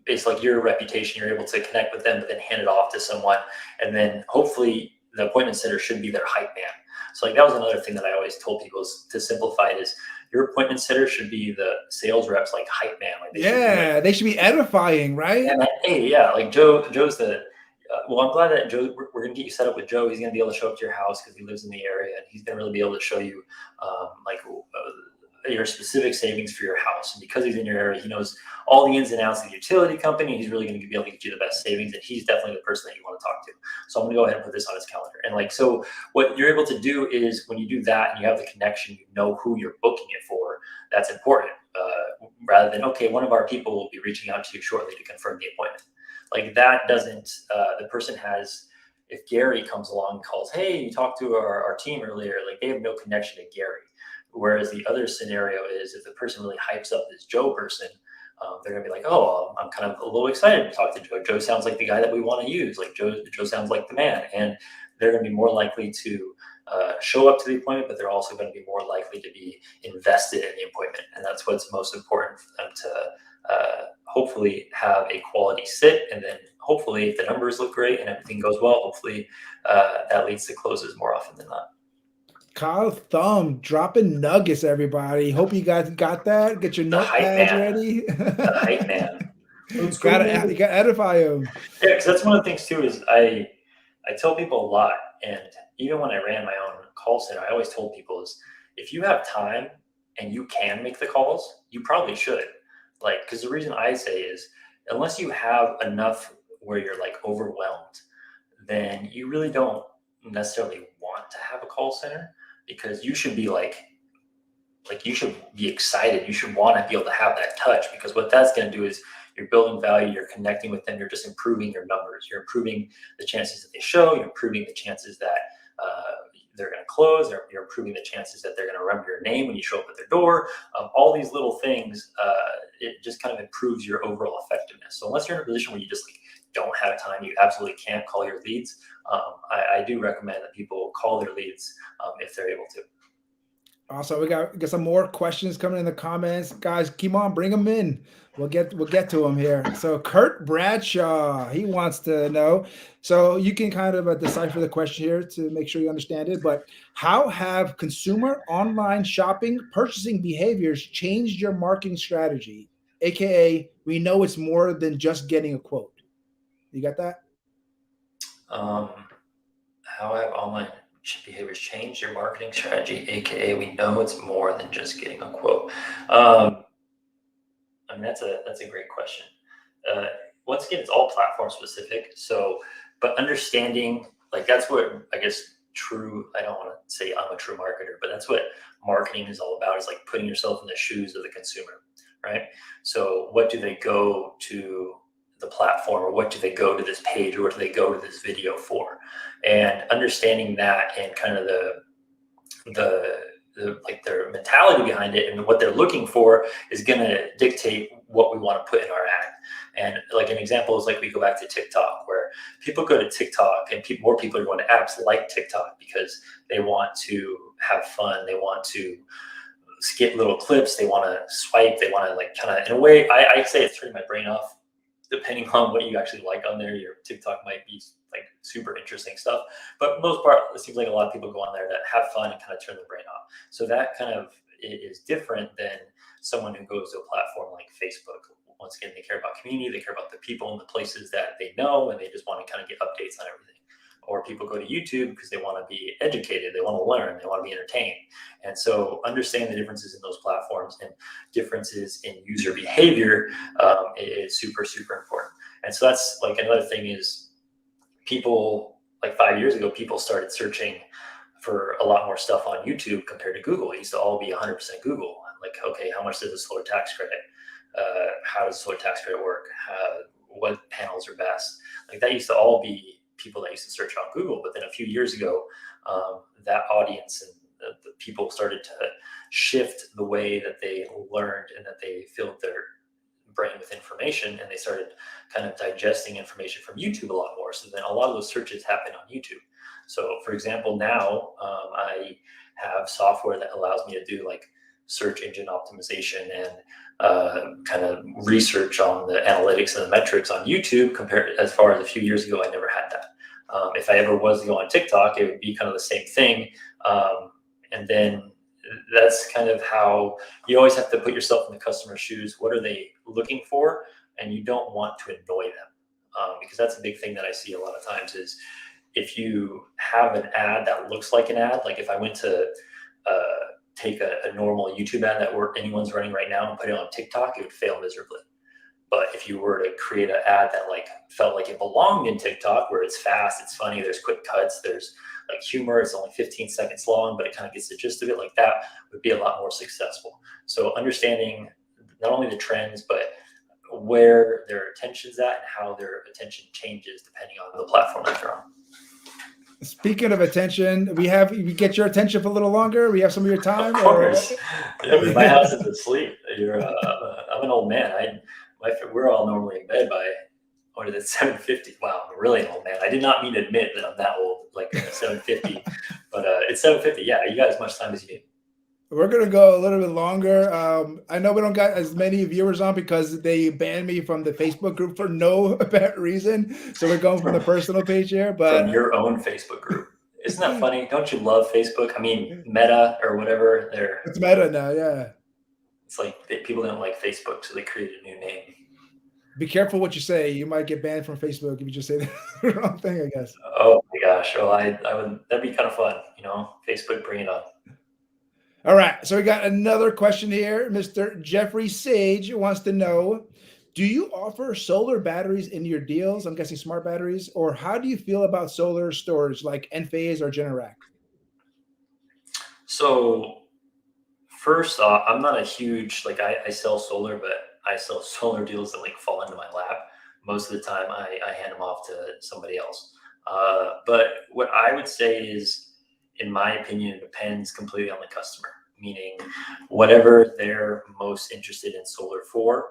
[SPEAKER 3] it's like your reputation. You're able to connect with them, but then hand it off to someone. And then hopefully the appointment sitter should be their hype man. So like that was another thing that I always told people is to simplify it is your appointment sitter should be the sales reps like hype man. Like
[SPEAKER 1] they should be edifying, right?
[SPEAKER 3] And hey, yeah, like Joe's the well, I'm glad that Joe, we're going to get you set up with Joe. He's going to be able to show up to your house because he lives in the area, and he's going to really be able to show you your specific savings for your house. And because he's in your area, he knows all the ins and outs of the utility company. He's really going to be able to get you the best savings, and he's definitely the person that you want to talk to. So I'm going to go ahead and put this on his calendar. And like, so what you're able to do is when you do that and you have the connection, you know who you're booking it for. That's important. Rather than, okay, one of our people will be reaching out to you shortly to confirm the appointment. Like that doesn't, the person has, if Gary comes along and calls, hey, you talked to our team earlier, like they have no connection to Gary. Whereas the other scenario is if the person really hypes up this Joe person, they're going to be like, oh, I'm kind of a little excited to talk to Joe. Joe sounds like the guy that we want to use. Like Joe sounds like the man. And they're going to be more likely to show up to the appointment, but they're also going to be more likely to be invested in the appointment. And that's what's most important for them to hopefully have a quality sit. And then hopefully if the numbers look great and everything goes well, hopefully that leads to closes more often than not.
[SPEAKER 1] Kyle Thumm dropping nuggets, everybody. Hope you guys got that. Get your notepads ready.
[SPEAKER 3] The hype man.
[SPEAKER 1] You gotta edify him.
[SPEAKER 3] Yeah, because that's one of the things too is I tell people a lot, and even when I ran my own call center, I always told people is if you have time and you can make the calls, you probably should. Like, because the reason I say is unless you have enough where you're like overwhelmed, then you really don't necessarily want to have a call center, because you should be like you should be excited. You should want to be able to have that touch, because what that's going to do is you're building value, you're connecting with them, you're just improving your numbers. You're improving the chances that they show, you're improving the chances that they're going to close, you're improving the chances that they're going to remember your name when you show up at their door. All these little things, it just kind of improves your overall effectiveness. So unless you're in a position where you just like don't have time, you absolutely can't call your leads, I do recommend that people call their leads if they're able to.
[SPEAKER 1] Also, we got some more questions coming in the comments. Guys, keep on, bring them in. We'll get to them here. So Kurt Bradshaw, he wants to know. So you can kind of decipher the question here to make sure you understand it. But how have consumer online shopping purchasing behaviors changed your marketing strategy? AKA, we know it's more than just getting a quote. You got that?
[SPEAKER 3] How have online behaviors changed your marketing strategy? AKA, we know it's more than just getting a quote. I mean, that's a great question. Once again, it's all platform specific. So, but understanding, like that's what I guess true, I don't want to say I'm a true marketer, but that's what marketing is all about, is like putting yourself in the shoes of the consumer, right? So what do they go to the platform, or what do they go to this page, or what do they go to this video for? And understanding that and kind of the like their mentality behind it and what they're looking for is going to dictate what we want to put in our ad. And like an example is like we go back to TikTok, where people go to TikTok and more people are going to apps like TikTok because they want to have fun. They want to skip little clips. They want to swipe. They want to like kind of, in a way, I'd say it's turning my brain off. Depending on what you actually like on there, your TikTok might be like super interesting stuff. But most part, it seems like a lot of people go on there to have fun and kind of turn their brain off. So that kind of is different than someone who goes to a platform like Facebook. Once again, they care about community, they care about the people and the places that they know, and they just want to kind of get updates on everything. Or people go to YouTube because they want to be educated, they want to learn, they want to be entertained. And so understanding the differences in those platforms and differences in user behavior is super, super important. And so that's like another thing is people, like 5 years ago, people started searching for a lot more stuff on YouTube compared to Google. It used to all be 100% Google. Like, okay, how much does a solar tax credit? How does solar tax credit work? What panels are best? Like that used to all be people that used to search on Google. But then a few years ago, that audience and the people started to shift the way that they learned and that they filled their brain with information, and they started kind of digesting information from YouTube a lot more. So then a lot of those searches happen on YouTube. So for example, now I have software that allows me to do like search engine optimization and kind of research on the analytics and the metrics on YouTube compared as far as a few years ago. I never had that. If I ever was to go on TikTok, it would be kind of the same thing. And then that's kind of how you always have to put yourself in the customer's shoes. What are they looking for? And you don't want to annoy them, because that's a big thing that I see a lot of times is if you have an ad that looks like an ad, like if I went to take a normal YouTube ad that anyone's running right now and put it on TikTok, it would fail miserably. But if you were to create an ad that like felt like it belonged in TikTok, where it's fast, it's funny, there's quick cuts, there's like humor, it's only 15 seconds long, but it kind of gets the gist of it, like that would be a lot more successful. So understanding not only the trends, but where their attention's at and how their attention changes depending on the platform that they're on.
[SPEAKER 1] Speaking of attention, we get your attention for a little longer. We have some of your time.
[SPEAKER 3] Of course. Yeah, my house is asleep. I'm an old man. We're all normally in bed by, what is it, 7:50? Wow, I'm really an old man. I did not mean to admit that I'm that old, like 7:50, but it's 7:50. Yeah, you got as much time as you need.
[SPEAKER 1] We're going to go a little bit longer. I know we don't got as many viewers on because they banned me from the Facebook group for no apparent reason. So we're going from the personal page here. But
[SPEAKER 3] from your own Facebook group. Isn't that funny? Don't you love Facebook? I mean, Meta or whatever.
[SPEAKER 1] It's Meta now, yeah.
[SPEAKER 3] It's like people don't like Facebook, so they created a new name.
[SPEAKER 1] Be careful what you say. You might get banned from Facebook if you just say the wrong thing, I guess.
[SPEAKER 3] Oh my gosh. Well, I would, that'd be kind of fun, Facebook, bring it on.
[SPEAKER 1] All right, so we got another question here. Mr. Jeffrey Sage wants to know, do you offer solar batteries in your deals? I'm guessing smart batteries. Or how do you feel about solar storage like Enphase or Generac?
[SPEAKER 3] So first off, I'm not a huge, like I sell solar, but I sell solar deals that like fall into my lap. Most of the time I hand them off to somebody else. But what I would say is, in my opinion, it depends completely on the customer, meaning whatever they're most interested in solar for,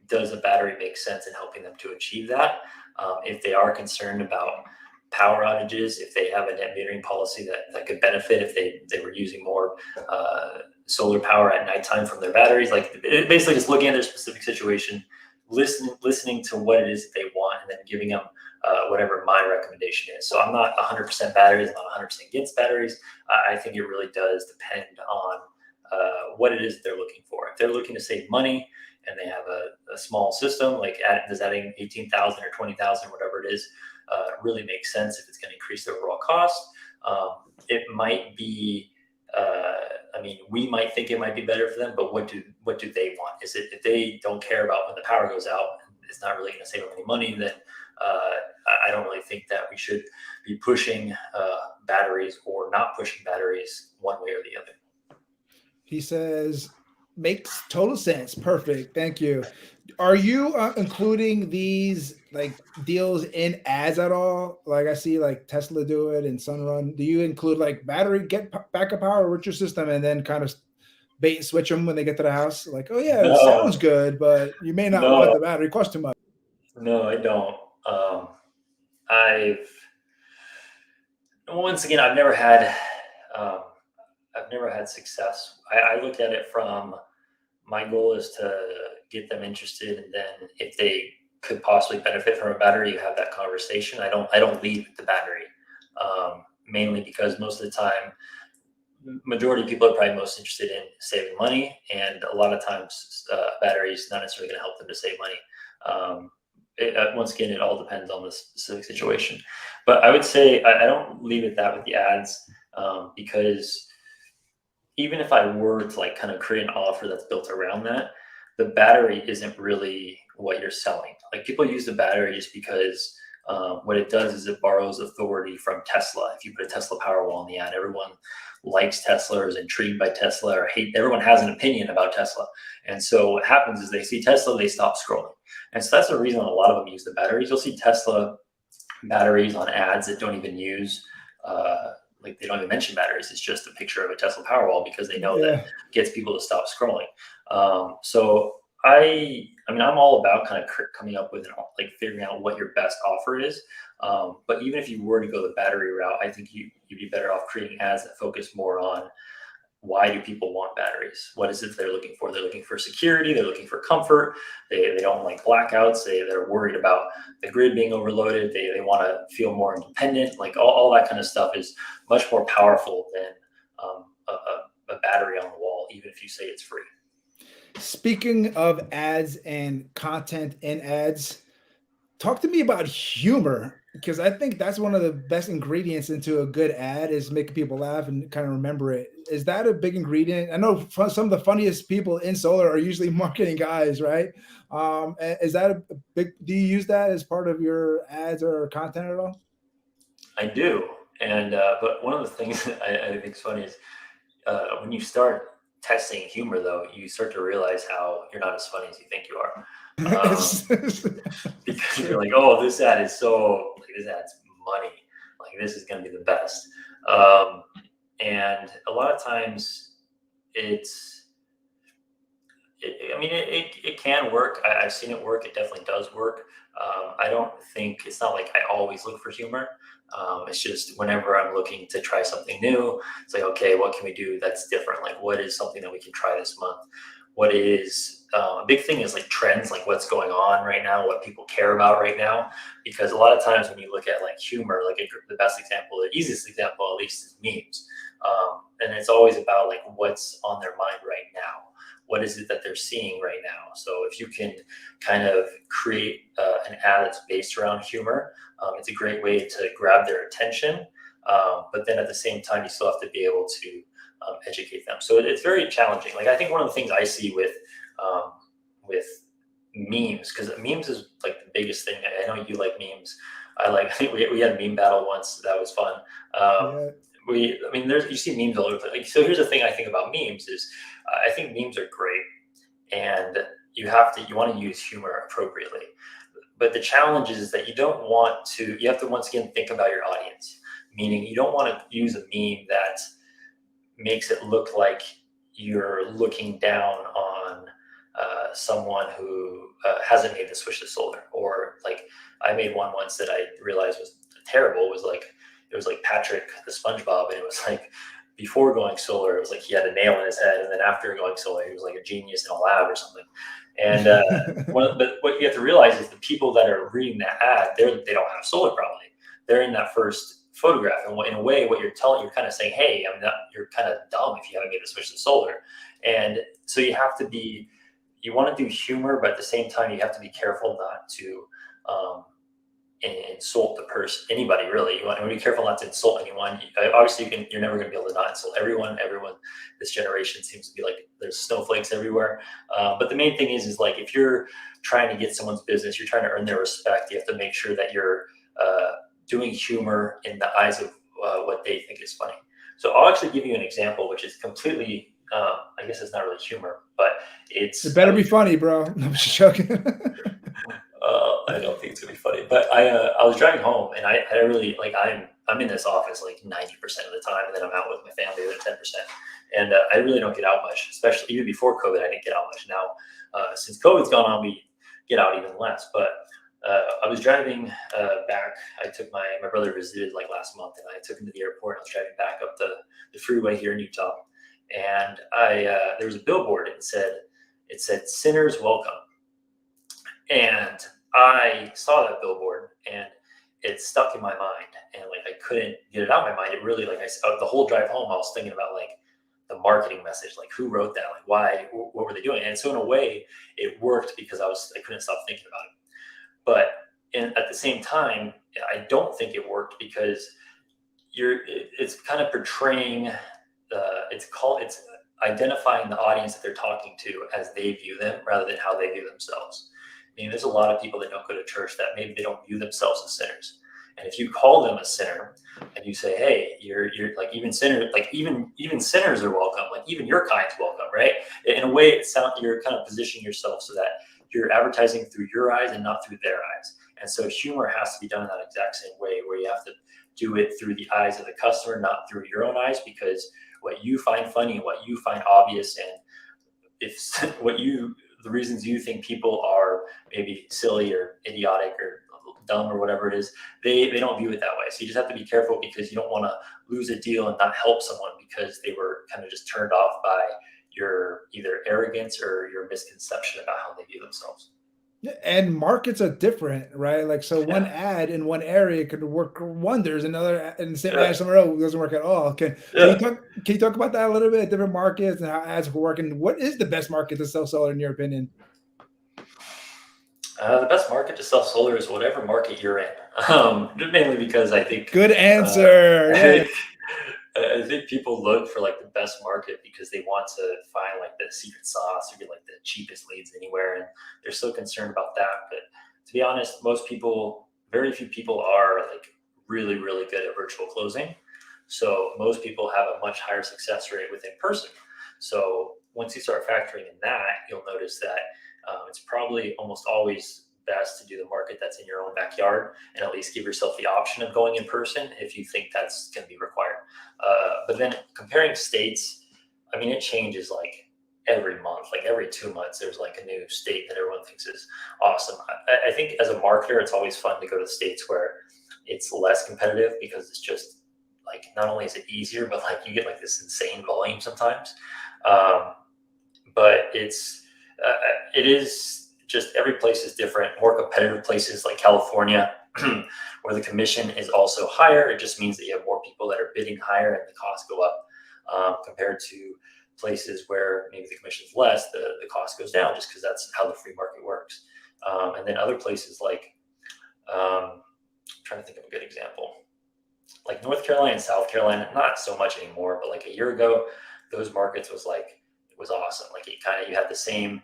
[SPEAKER 3] does a battery make sense in helping them to achieve that? If they are concerned about power outages, if they have a net metering policy that could benefit if they were using more solar power at nighttime from their batteries, like basically just looking at their specific situation, listening to what it is that they want, and then giving them whatever my recommendation is. So I'm not 100% batteries, I'm not 100% against batteries. I think it really does depend on what it is that they're looking for. If they're looking to save money and they have a small system, like does adding 18,000 or 20,000, whatever it is, really makes sense if it's going to increase the overall cost. It might be, we might think it might be better for them, but what do they want? Is it if they don't care about when the power goes out, it's not really going to save them any money, then I don't really think that we should be pushing batteries or not pushing batteries one way or the other.
[SPEAKER 1] He says, makes total sense. Perfect. Thank you. Are you including these like deals in ads at all? Like I see like Tesla do it and Sunrun. Do you include like battery, get backup power with your system and then kind of bait and switch them when they get to the house? Like, oh yeah, it sounds
[SPEAKER 3] No,
[SPEAKER 1] good, but you may not want
[SPEAKER 3] no,
[SPEAKER 1] the battery. It costs too much.
[SPEAKER 3] no, I don't. I've once again, um, I've never had success. I look at it from my goal is to get them interested, and then if they could possibly benefit from a battery, you have that conversation. I don't lead with the battery, mainly because most of the time, majority of people are probably most interested in saving money, and a lot of times, batteries not necessarily going to help them to save money. Once again, it all depends on the specific situation. But I would say I don't leave it that with the ads, because even if I were to like kind of create an offer that's built around that, the battery isn't really what you're selling. Like people use the battery just because what it does is it borrows authority from Tesla. If you put a Tesla Powerwall in the ad, everyone likes Tesla or is intrigued by Tesla or hate. Everyone has an opinion about Tesla, and so what happens is they see Tesla, they stop scrolling, and so that's the reason a lot of them use the batteries. You'll see Tesla batteries on ads that don't even use. Like they don't even mention batteries. It's just a picture of a Tesla Powerwall because they know that
[SPEAKER 1] Yeah.
[SPEAKER 3] gets people to stop scrolling. So I mean, I'm all about kind of coming up with like figuring out what your best offer is. But even if you were to go the battery route, I think you'd be better off creating ads that focus more on why do people want batteries? What is it they're looking for? They're looking for security. They're looking for comfort. They don't like blackouts. They're worried about the grid being overloaded. They want to feel more independent. Like all that kind of stuff is much more powerful than a battery on the wall, even if you say it's free.
[SPEAKER 1] Speaking of ads and content in ads, talk to me about humor because I think that's one of the best ingredients into a good ad is making people laugh and kind of remember it. Is that a big ingredient? I know some of the funniest people in solar are usually marketing guys, right? Is that a big? Do you use that as part of your ads or content at all?
[SPEAKER 3] I do. And but one of the things that I think is funny is when you start testing humor, though, you start to realize how you're not as funny as you think you are.
[SPEAKER 1] It's
[SPEAKER 3] Because you're
[SPEAKER 1] true.
[SPEAKER 3] like, oh, this ad is so like this ad's money. Like this is gonna be the best. Um, and a lot of times it's I mean it can work. I've seen it work. It definitely does work. I don't think it's not like I always look for humor. It's just whenever I'm looking to try something new, it's like, okay, what can we do that's different? Like, what is something that we can try this month? What is a big thing is like trends, like what's going on right now, what people care about right now. Because a lot of times when you look at like humor, like the best example, the easiest example at least is memes. And it's always about like what's on their mind right now. What is it that they're seeing right now? So if you can kind of create an ad that's based around humor, it's a great way to grab their attention. But then at the same time, you still have to be able to educate them. So it's very challenging. Like I think one of the things I see with memes, because memes is like the biggest thing. I know you like memes. I think we had a meme battle once. That was fun. Um,
[SPEAKER 1] Yeah.
[SPEAKER 3] I mean, you see memes all over the place. Like, so here's the thing I think about memes is I think memes are great, and you want to use humor appropriately. But the challenge is that you have to once again think about your audience, meaning you don't want to use a meme that makes it look like you're looking down on someone who hasn't made the switch to solar. Or like I made one once that I realized was terrible. It was like Patrick the SpongeBob, and it was like before going solar, it was like he had a nail in his head, and then after going solar, he was like a genius in a lab or something. And but what you have to realize is the people that are reading that ad, they don't have solar probably. They're in that first photograph, and in a way, what you're kind of saying, hey, you're kind of dumb if you haven't made the switch to solar. And so you want to do humor, but at the same time, you have to be careful not to insult the person, anybody really. You want to be careful not to insult anyone. Obviously, you're never going to be able to not insult everyone. This generation seems to be like there's snowflakes everywhere. But the main thing is like if you're trying to get someone's business, you're trying to earn their respect. You have to make sure that you're doing humor in the eyes of what they think is funny. So I'll actually give you an example, which is completely, I guess it's not really humor, but
[SPEAKER 1] It better be funny, bro. I'm just joking.
[SPEAKER 3] I don't think it's gonna be funny, but I was driving home and I really like I'm in this office like 90% of the time, and then I'm out with my family the 10%. And I really don't get out much, especially even before COVID. I didn't get out much. Now, since COVID's gone on, we get out even less. But I was driving back. I took my brother visited like last month, and I took him to the airport. I was driving back up the freeway here in Utah, and there was a billboard. And it said "Sinners Welcome," and I saw that billboard, and it stuck in my mind, and like I couldn't get it out of my mind. It really like the whole drive home, I was thinking about like the marketing message, like who wrote that, like why, what were they doing? And so in a way, it worked because I couldn't stop thinking about it. But at the same time, I don't think it worked because it's kind of portraying it's identifying the audience that they're talking to as they view them rather than how they view themselves. I mean, there's a lot of people that don't go to church that maybe they don't view themselves as sinners. And if you call them a sinner and you say, hey, you're like even sinners, like even sinners are welcome, like even your kind's welcome, right? In a way, you're kind of positioning yourself so that you're advertising through your eyes and not through their eyes. And so humor has to be done in that exact same way, where you have to do it through the eyes of the customer, not through your own eyes, because what you find funny and what you find obvious, and if the reasons you think people are maybe silly or idiotic or dumb or whatever it is, they don't view it that way. So you just have to be careful, because you don't want to lose a deal and not help someone because they were kind of just turned off by your either arrogance or your misconception about how they view themselves.
[SPEAKER 1] And markets are different, right? Like, so one ad in one area could work wonders, another in the same ad somewhere else doesn't work at all. Can you talk about that a little bit? Different markets and how ads work, and what is the best market to sell solar in your opinion?
[SPEAKER 3] The best market to sell solar is whatever market you're in. Mainly because I think
[SPEAKER 1] good answer.
[SPEAKER 3] I think people look for like the best market because they want to find like the secret sauce or get like the cheapest leads anywhere, and they're so concerned about that. But to be honest, very few people are like really, really good at virtual closing. So most people have a much higher success rate with in person. So once you start factoring in that, you'll notice that it's probably almost always best to do the market that's in your own backyard, and at least give yourself the option of going in person if you think that's going to be required. But then comparing states, I mean, it changes like every month, like every 2 months, there's like a new state that everyone thinks is awesome. I think as a marketer, it's always fun to go to states where it's less competitive, because it's just like, not only is it easier, but like you get like this insane volume sometimes. But it is just, every place is different. More competitive places like California, where the commission is also higher, it just means that you have more people that are bidding higher and the costs go up, compared to places where maybe the commission is less, the cost goes down, just because that's how the free market works. And then other places like, I'm trying to think of a good example, like North Carolina and South Carolina, not so much anymore, but like a year ago, those markets was awesome. Like you had the same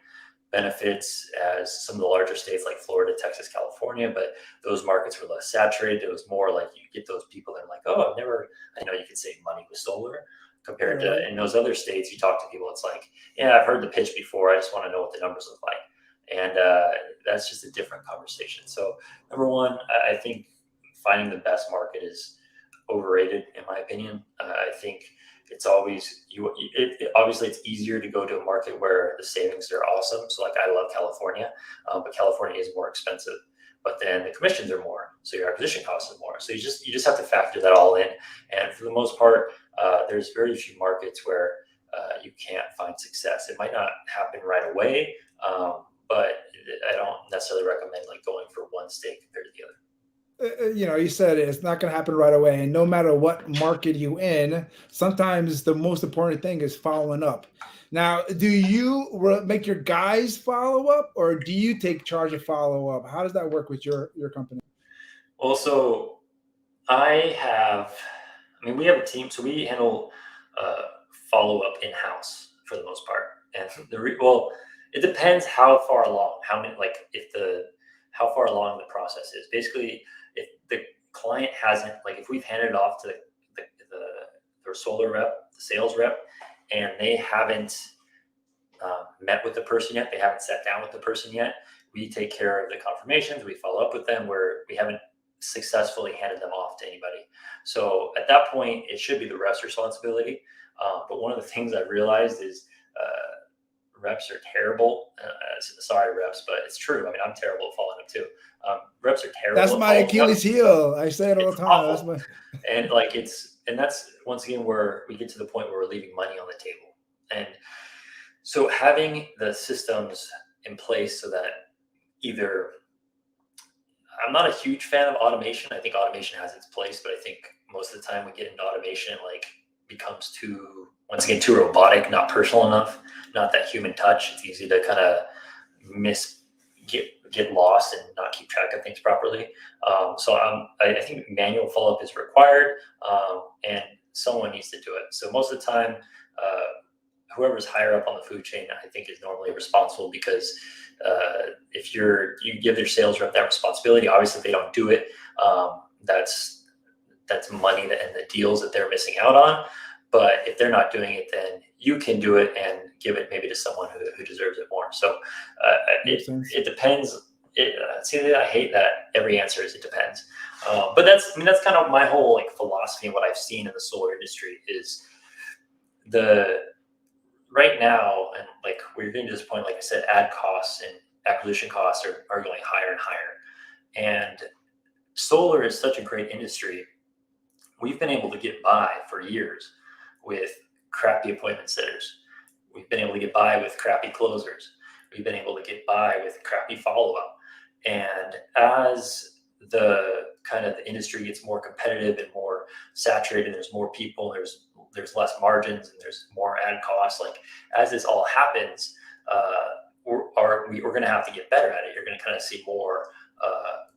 [SPEAKER 3] benefits as some of the larger states like Florida, Texas, California, but those markets were less saturated. It was more like you get those people that are like, oh, I know you can save money with solar, compared to in those other states. You talk to people, it's like, yeah, I've heard the pitch before, I just want to know what the numbers look like. And that's just a different conversation. So number one, I think finding the best market is overrated, in my opinion. I think it's always obviously it's easier to go to a market where the savings are awesome. So like, I love California, but California is more expensive, but then the commissions are more, so your acquisition costs are more. So you just have to factor that all in. And for the most part, there's very few markets where you can't find success. It might not happen right away, but I don't necessarily recommend like going for one state compared to the other.
[SPEAKER 1] You said it's not going to happen right away, and no matter what market you in, sometimes the most important thing is following up. Now, do you make your guys follow up, or do you take charge of follow up? How does that work with your company?
[SPEAKER 3] Well, so we have a team, so we handle follow up in house for the most part. And it depends how far along, how far along the process is. Basically, if the client hasn't, like, if we've handed it off to their solar rep, the sales rep, and they haven't met with the person yet, they haven't sat down with the person yet, we take care of the confirmations, we follow up with them where we haven't successfully handed them off to anybody. So at that point, it should be the rep's responsibility. But one of the things I've realized is reps are terrible. Sorry, reps, but it's true. I mean, I'm terrible at following up too. Reps are terrible.
[SPEAKER 1] That's
[SPEAKER 3] at
[SPEAKER 1] my
[SPEAKER 3] following up.
[SPEAKER 1] Achilles heel. I say it all
[SPEAKER 3] It's
[SPEAKER 1] the time.
[SPEAKER 3] awful.
[SPEAKER 1] That's my
[SPEAKER 3] And like and that's once again where we get to the point where we're leaving money on the table. And so having the systems in place so that either I'm not a huge fan of automation. I think automation has its place, but I think most of the time we get into automation, it like becomes too, once again, too robotic, not personal enough, not that human touch. It's easy to kind of get lost and not keep track of things properly. So I think manual follow-up is required, and someone needs to do it. So most of the time, whoever's higher up on the food chain, I think, is normally responsible, because if you give their sales rep that responsibility, obviously if they don't do it, that's money and the deals that they're missing out on. But if they're not doing it, then you can do it and give it maybe to someone who deserves it more. So it depends. See, I hate that every answer is it depends. But that's kind of my whole like philosophy, and what I've seen in the solar industry is right now, and like we're getting to this point, like I said, ad costs and acquisition costs are going higher and higher. And solar is such a great industry. We've been able to get by for years with crappy appointment sitters. We've been able to get by with crappy closers. We've been able to get by with crappy follow-up. And as the industry gets more competitive and more saturated, there's more people, there's less margins, and there's more ad costs. Like, as this all happens, we're going to have to get better at it. You're going to kind of see more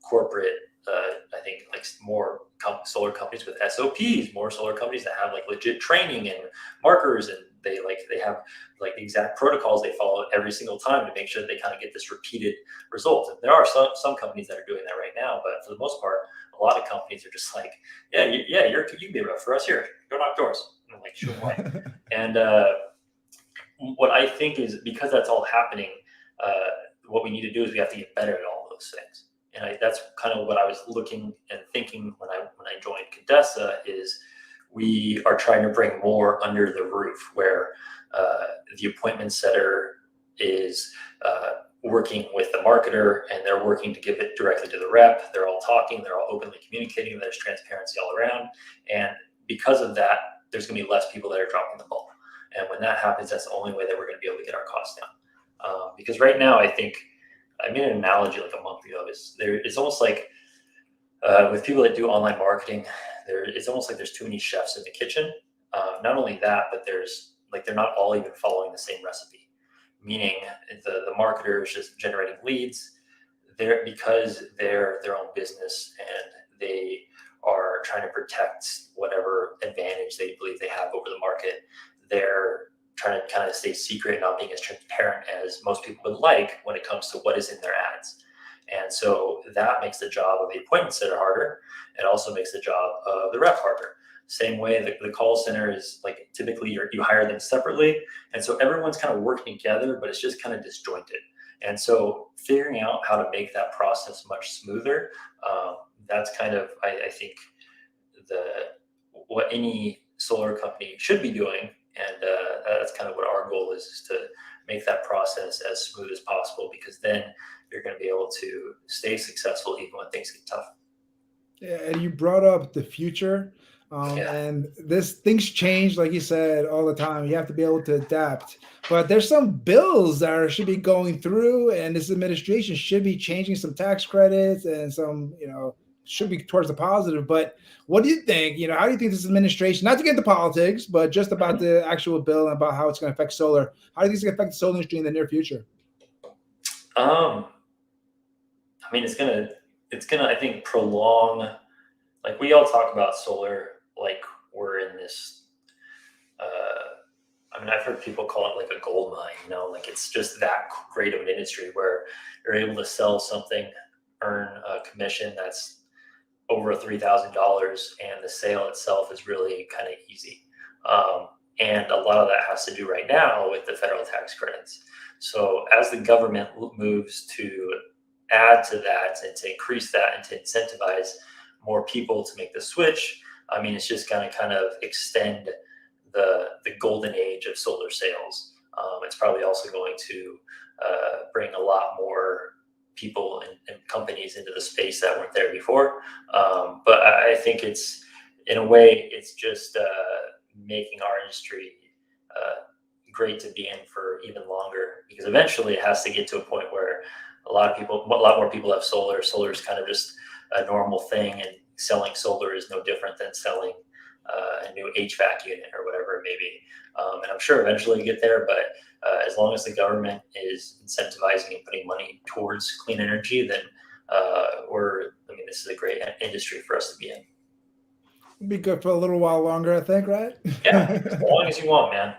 [SPEAKER 3] corporate, I think, like more solar companies with SOPs, more solar companies that have like legit training and markers, and they have like the exact protocols they follow every single time to make sure that they kind of get this repeated result. And there are some companies that are doing that right now, but for the most part, a lot of companies are just like, you can be a rep for us here. Go knock doors. And I'm like, sure, why? And what I think is, because that's all happening, what we need to do is we have to get better at all those things. And that's kind of what I was looking and thinking when I joined Condesa, is we are trying to bring more under the roof, where the appointment setter is working with the marketer, and they're working to give it directly to the rep. They're all talking, they're all openly communicating, there's transparency all around. And because of that, there's going to be less people that are dropping the ball. And when that happens, that's the only way that we're going to be able to get our costs down. Because right now, I think, I made an analogy like a month ago. It's almost like with people that do online marketing, it's almost like there's too many chefs in the kitchen. Not only that, but they're not all even following the same recipe. Meaning the marketer is just generating leads because they're their own business, and they are trying to protect whatever advantage they believe they have over the market. They're trying to kind of stay secret, not being as transparent as most people would like when it comes to what is in their ads. And so that makes the job of the appointment setter harder. It also makes the job of the rep harder. Same way the call center is, like, typically you hire them separately. And so everyone's kind of working together, but it's just kind of disjointed. And so figuring out how to make that process much smoother, that's kind of, I think, what any solar company should be doing. And that's kind of what our goal is to make that process as smooth as possible, because then you're going to be able to stay successful even when things get tough.
[SPEAKER 1] Yeah, and you brought up the future, and things change, like you said, all the time. You have to be able to adapt. But there's some bills that should be going through, and this administration should be changing some tax credits, and some, should be towards the positive. But what do you think? How do you think this administration, not to get into politics, but just about the actual bill and about how it's going to affect solar? How do you think it's going to affect the solar industry in the near future?
[SPEAKER 3] I mean, it's gonna, I think, prolong. Like, we all talk about solar like we're in this. I've heard people call it like a gold mine. Like, it's just that great of an industry where you're able to sell something, earn a commission that's over $3,000, and the sale itself is really kind of easy. And a lot of that has to do right now with the federal tax credits. So as the government moves to add to that and to increase that and to incentivize more people to make the switch, I mean, it's just going to kind of extend the golden age of solar sales. It's probably also going to bring a lot more people and companies into the space that weren't there before. But I think it's, in a way, it's just making our industry great to be in for even longer, because eventually it has to get to a point where a lot more people have solar. Solar is kind of just a normal thing, and selling solar is no different than selling a new HVAC unit or whatever it may be. And I'm sure eventually you get there, but as long as the government is incentivizing and putting money towards clean energy, then this is a great industry for us to be in.
[SPEAKER 1] Be good for a little while longer, I think, right?
[SPEAKER 3] Yeah, as long as you want, man.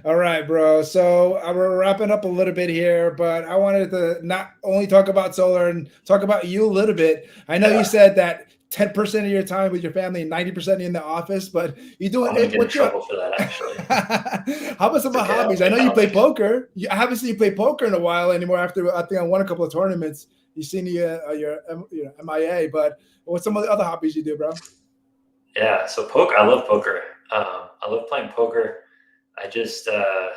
[SPEAKER 1] All right, bro. So we're wrapping up a little bit here, but I wanted to not only talk about solar and talk about you a little bit. I know you said that 10% of your time with your family and 90% in the office, but you doing
[SPEAKER 3] I'm gonna get in trouble for that, actually.
[SPEAKER 1] How about some hobbies? I know you play poker. I haven't seen you play poker in a while anymore. After I think I won a couple of tournaments. You've seen your MIA, but what's some of the other hobbies you do, bro?
[SPEAKER 3] Yeah, so poker. I love poker. I love playing poker. I just, I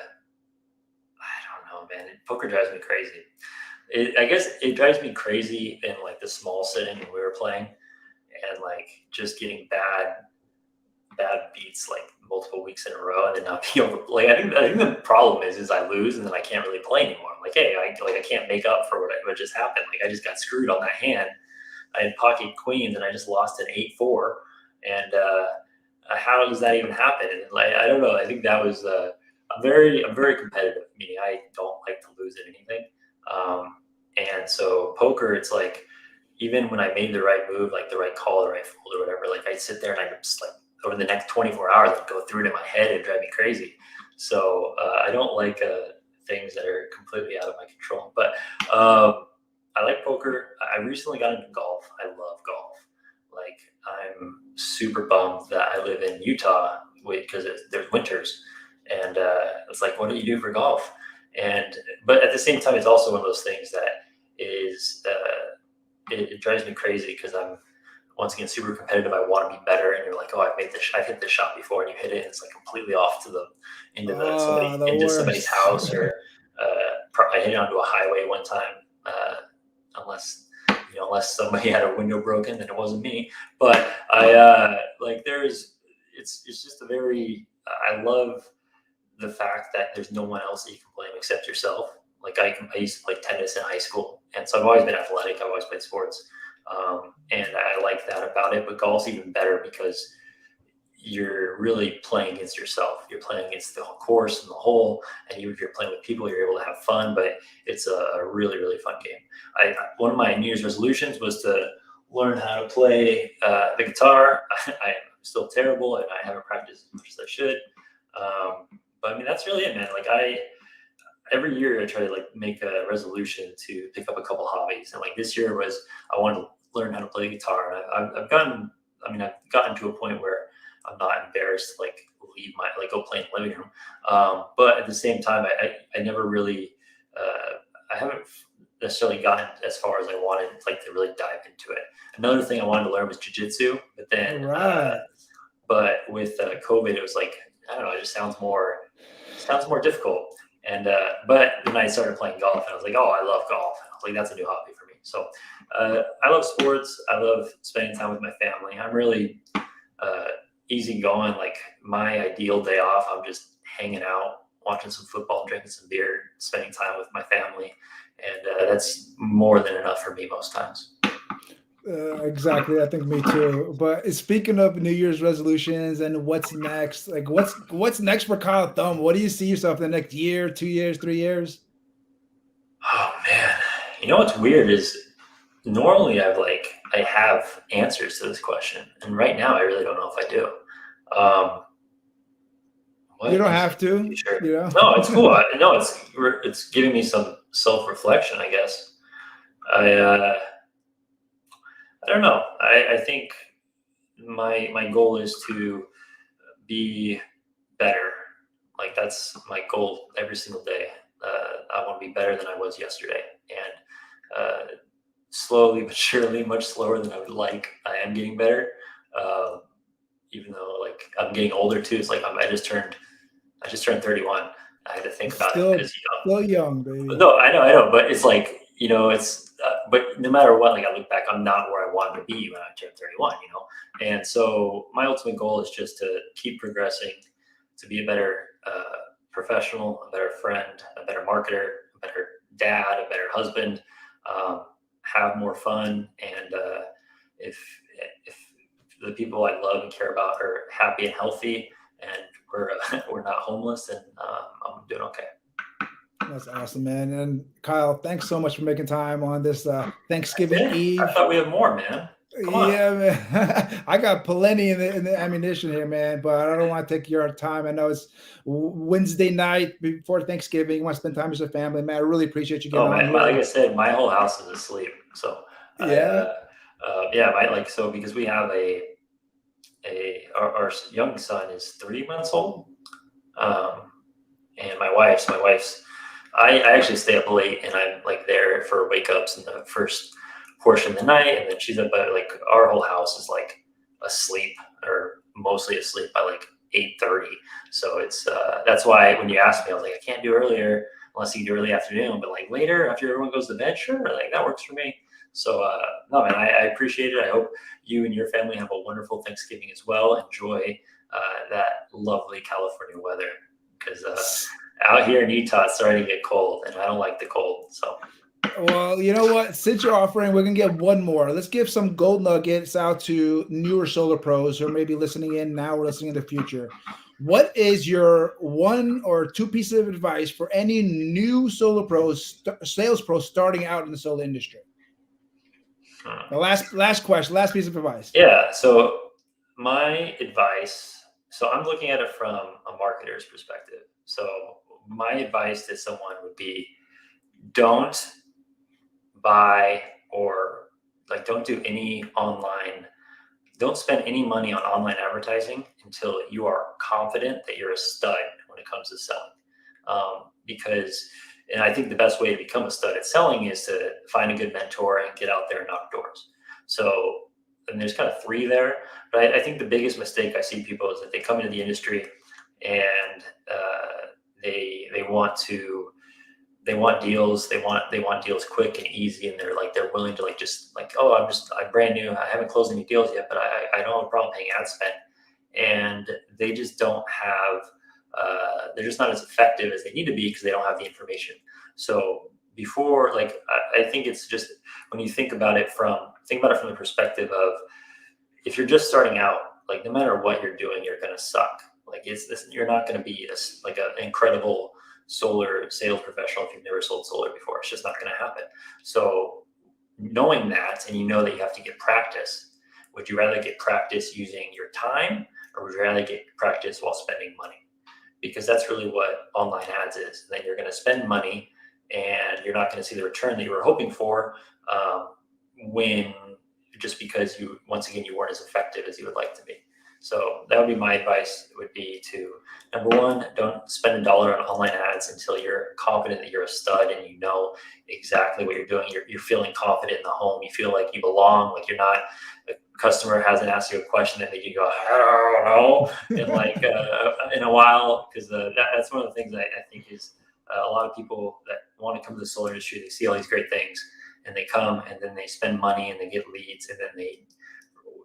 [SPEAKER 3] don't know, man. Poker drives me crazy. I guess it drives me crazy in like the small setting when we were playing, and like just getting bad beats like multiple weeks in a row, and then not be able to play. I think the problem is I lose, and then I can't really play anymore. I'm like, hey, I can't make up for what just happened. Like I just got screwed on that hand. I had pocket queens, and I just lost an 8-4, and how does that even happen? And like, I don't know. I think that was I'm very competitive, meaning I don't like to lose at anything. And so poker, it's like, even when I made the right move, like the right call, the right fold or whatever, like I'd sit there and I'd just like over the next 24 hours, I'd go through it in my head and drive me crazy. So I don't like things that are completely out of my control. But I like poker. I recently got into golf. I love golf. Like I'm super bummed that I live in Utah because there's winters, and it's like, what do you do for golf? But at the same time, it's also one of those things that is it drives me crazy because I'm once again super competitive. I want to be better, and you're like, oh, I've hit this shot before, and you hit it, and it's like completely off to the into somebody's house, or I hit it onto a highway one time, unless somebody had a window broken, then it wasn't me. But it's just a very, I love the fact that there's no one else that you can blame except yourself. Like I used to play tennis in high school, and so I've always been athletic. I've always played sports, and I like that about it. But golf's even better because you're really playing against yourself. You're playing against the course and the hole, and you're playing with people. You're able to have fun, but it's a really, really fun game. One of my New Year's resolutions was to learn how to play the guitar. I'm still terrible, and I haven't practiced as much as I should. But I mean, that's really it, man. Like every year I try to like make a resolution to pick up a couple hobbies, and like this year was I wanted to learn how to play guitar. And I've gotten to a point where I'm not embarrassed to like leave go play in the living room. But at the same time, I never really I haven't necessarily gotten as far as I wanted, like to really dive into it. Another thing I wanted to learn was jiu-jitsu, but then but with COVID, it was like, I don't know, it just sounds more difficult. And but then I started playing golf, and I was like, oh, I love golf. And I was like, that's a new hobby for me. So I love sports. I love spending time with my family. I'm really easygoing. Like my ideal day off, I'm just hanging out, watching some football, drinking some beer, spending time with my family, and that's more than enough for me most times.
[SPEAKER 1] Exactly. I think me too. But speaking of New Year's resolutions and what's next, like what's next for Kyle Thumm? What do you see yourself in the next year, 2 years, 3 years?
[SPEAKER 3] Oh man, you know what's weird is normally I have answers to this question, and right now I really don't know if I do.
[SPEAKER 1] You don't have to.
[SPEAKER 3] Sure.
[SPEAKER 1] You know?
[SPEAKER 3] No, it's cool. No, it's giving me some self-reflection, I guess. I don't know. I think my goal is to be better. Like that's my goal every single day. I want to be better than I was yesterday, and slowly but surely, much slower than I would like, I am getting better. Even though like I'm getting older too. It's like I just turned 31. I had to think about it because
[SPEAKER 1] Still young, baby.
[SPEAKER 3] no, I know, but it's like it's but no matter what, like I look back, I'm not where I wanted to be when I turned 31. And so my ultimate goal is just to keep progressing, to be a better professional, a better friend, a better marketer, a better dad, a better husband, have more fun, and if the people I love and care about are happy and healthy, and we're not homeless, then I'm doing okay.
[SPEAKER 1] That's awesome, man. And Kyle, thanks so much for making time on this Thanksgiving Eve.
[SPEAKER 3] I thought we had more, man. Come on.
[SPEAKER 1] Yeah, man. I got plenty in the ammunition here, man, but I don't want to take your time. I know it's Wednesday night before Thanksgiving. You want to spend time with your family, man. I really appreciate you getting on
[SPEAKER 3] man,
[SPEAKER 1] here.
[SPEAKER 3] like I said, my whole house is asleep. So
[SPEAKER 1] yeah,
[SPEAKER 3] so because we have our young son is 3 months old, and my wife's I actually stay up late, and I'm like there for wake ups in the first portion of the night, and then she's up by like our whole house is like asleep or mostly asleep by like 8:30. So it's that's why when you asked me, I was like, I can't do earlier unless you do early afternoon, but like later after everyone goes to bed, sure, like that works for me. So no, man, I appreciate it. I hope you and your family have a wonderful Thanksgiving as well. Enjoy that lovely California weather, because out here in Utah, it's starting to get cold, and I don't like the cold. So,
[SPEAKER 1] well, you know what? Since you're offering, we're gonna get one more. Let's give some gold nuggets out to newer solar pros who are maybe listening in now or listening in the future. What is your 1 or 2 pieces of advice for any new solar pros, sales pros starting out in the solar industry? The last question, last piece of advice.
[SPEAKER 3] Yeah. So my advice. So I'm looking at it from a marketer's perspective. So my advice to someone would be, don't buy or like don't do any online. Don't spend any money on online advertising until you are confident that you're a stud when it comes to selling. Because, and I think the best way to become a stud at selling is to find a good mentor and get out there and knock doors. So, and there's kind of 3 there, but I think the biggest mistake I see people is that they come into the industry and they want deals. They want deals quick and easy, and they're willing to I'm brand new. I haven't closed any deals yet, but I don't have a problem paying ad spend. And they just don't have. They're just not as effective as they need to be because they don't have the information. So before, I think it's just when you think about it from the perspective of, if you're just starting out, like no matter what you're doing, you're gonna suck. You're not gonna be an incredible solar sales professional if you've never sold solar before. It's just not going to happen. So knowing that, and you know that you have to get practice, would you rather get practice using your time, or would you rather get practice while spending money? Because that's really what online ads is. Then you're going to spend money and you're not going to see the return that you were hoping for, because you weren't as effective as you would like to be. So that would be my advice, would be to, number 1, don't spend $1 on online ads until you're confident that you're a stud and you know exactly what you're doing. You're feeling confident in the home. You feel like you belong, like you're not, a customer hasn't asked you a question and then you go, I don't know, in a while, because that's one of the things I think is a lot of people that want to come to the solar industry, they see all these great things and they come and then they spend money and they get leads, and then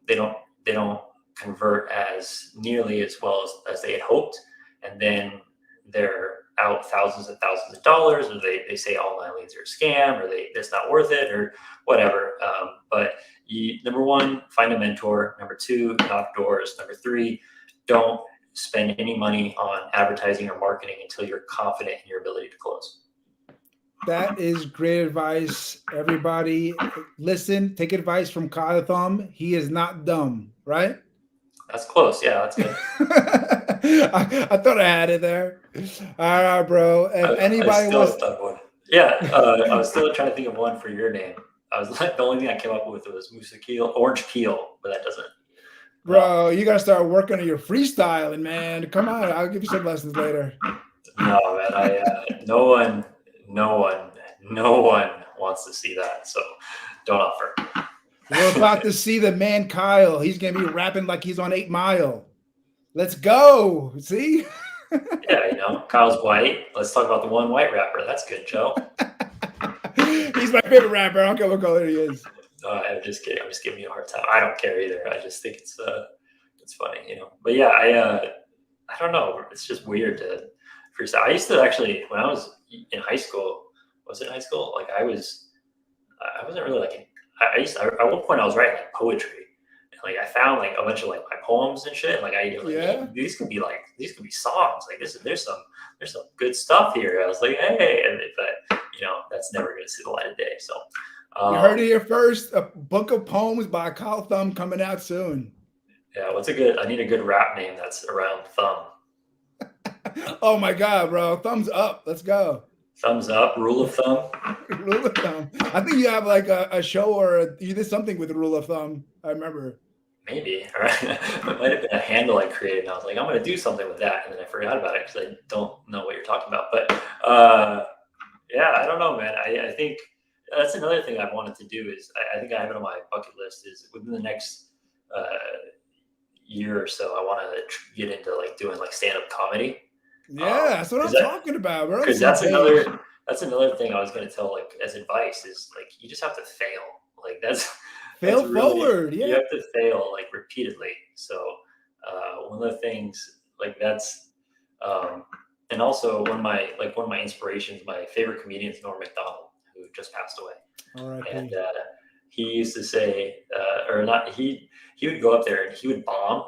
[SPEAKER 3] they don't convert as nearly as well as they had hoped, and then they're out thousands and thousands of dollars, or they say online leads are a scam, or it's not worth it, or whatever. But number 1, find a mentor. Number 2, knock doors. Number 3, don't spend any money on advertising or marketing until you're confident in your ability to close.
[SPEAKER 1] That is great advice. Everybody listen, take advice from Kyle Thumm. He is not dumb, right?
[SPEAKER 3] That's close. Yeah, that's good.
[SPEAKER 1] I thought I had it there. All right, bro. If anybody wants,
[SPEAKER 3] I was still trying to think of one for your name. I was like, the only thing I came up with was Musa Keel, Orange Keel, but that doesn't. No,
[SPEAKER 1] Bro, you gotta start working on your freestyling, man. Come on, I'll give you some lessons later.
[SPEAKER 3] no, man. No one wants to see that. So don't offer.
[SPEAKER 1] We're about to see the man Kyle. He's gonna be rapping like he's on 8 Mile. Let's go. See?
[SPEAKER 3] Yeah, Kyle's white. Let's talk about the one white rapper. That's good, Joe.
[SPEAKER 1] He's my favorite rapper. I don't care what color he is.
[SPEAKER 3] I'm just kidding. I'm just giving you a hard time. I don't care either. I just think it's funny, But yeah, I don't know. It's just weird to freestyle. I used to actually, when I was in high school, was it in high school? Like I wasn't really like, at one point I was writing like poetry. And like I found like a bunch of like my poems and shit. And like
[SPEAKER 1] Yeah.
[SPEAKER 3] these could be songs. Like there's some good stuff here. I was like, hey, but that's never gonna see the light of day. So
[SPEAKER 1] You heard it here first. A book of poems by Kyle Thumm coming out soon.
[SPEAKER 3] Yeah, I need a good rap name that's around Thumm.
[SPEAKER 1] Oh my God, bro. Thumbs up. Let's go.
[SPEAKER 3] Thumbs up, rule of thumb.
[SPEAKER 1] Rule of thumb. I think you have like a show or you did something with the rule of thumb. I remember.
[SPEAKER 3] Maybe. All right. It might have been a handle I created. And I was like, I'm going to do something with that. And then I forgot about it because I don't know what you're talking about. But yeah, I don't know, man. I think that's another thing I wanted to do is I think I have it on my bucket list is within the next year or so, I want to get into like doing like stand-up comedy.
[SPEAKER 1] Yeah, that's what I'm talking about, bro.
[SPEAKER 3] Because that's another thing I was going to tell like as advice is like you just have to fail. Like that's
[SPEAKER 1] fail forward. Yeah,
[SPEAKER 3] you have to fail like repeatedly. So one of the things like that's and also one of my inspirations, my favorite comedian is Norm Macdonald, who just passed away.
[SPEAKER 1] All right.
[SPEAKER 3] And he used to say, he would go up there and he would bomb,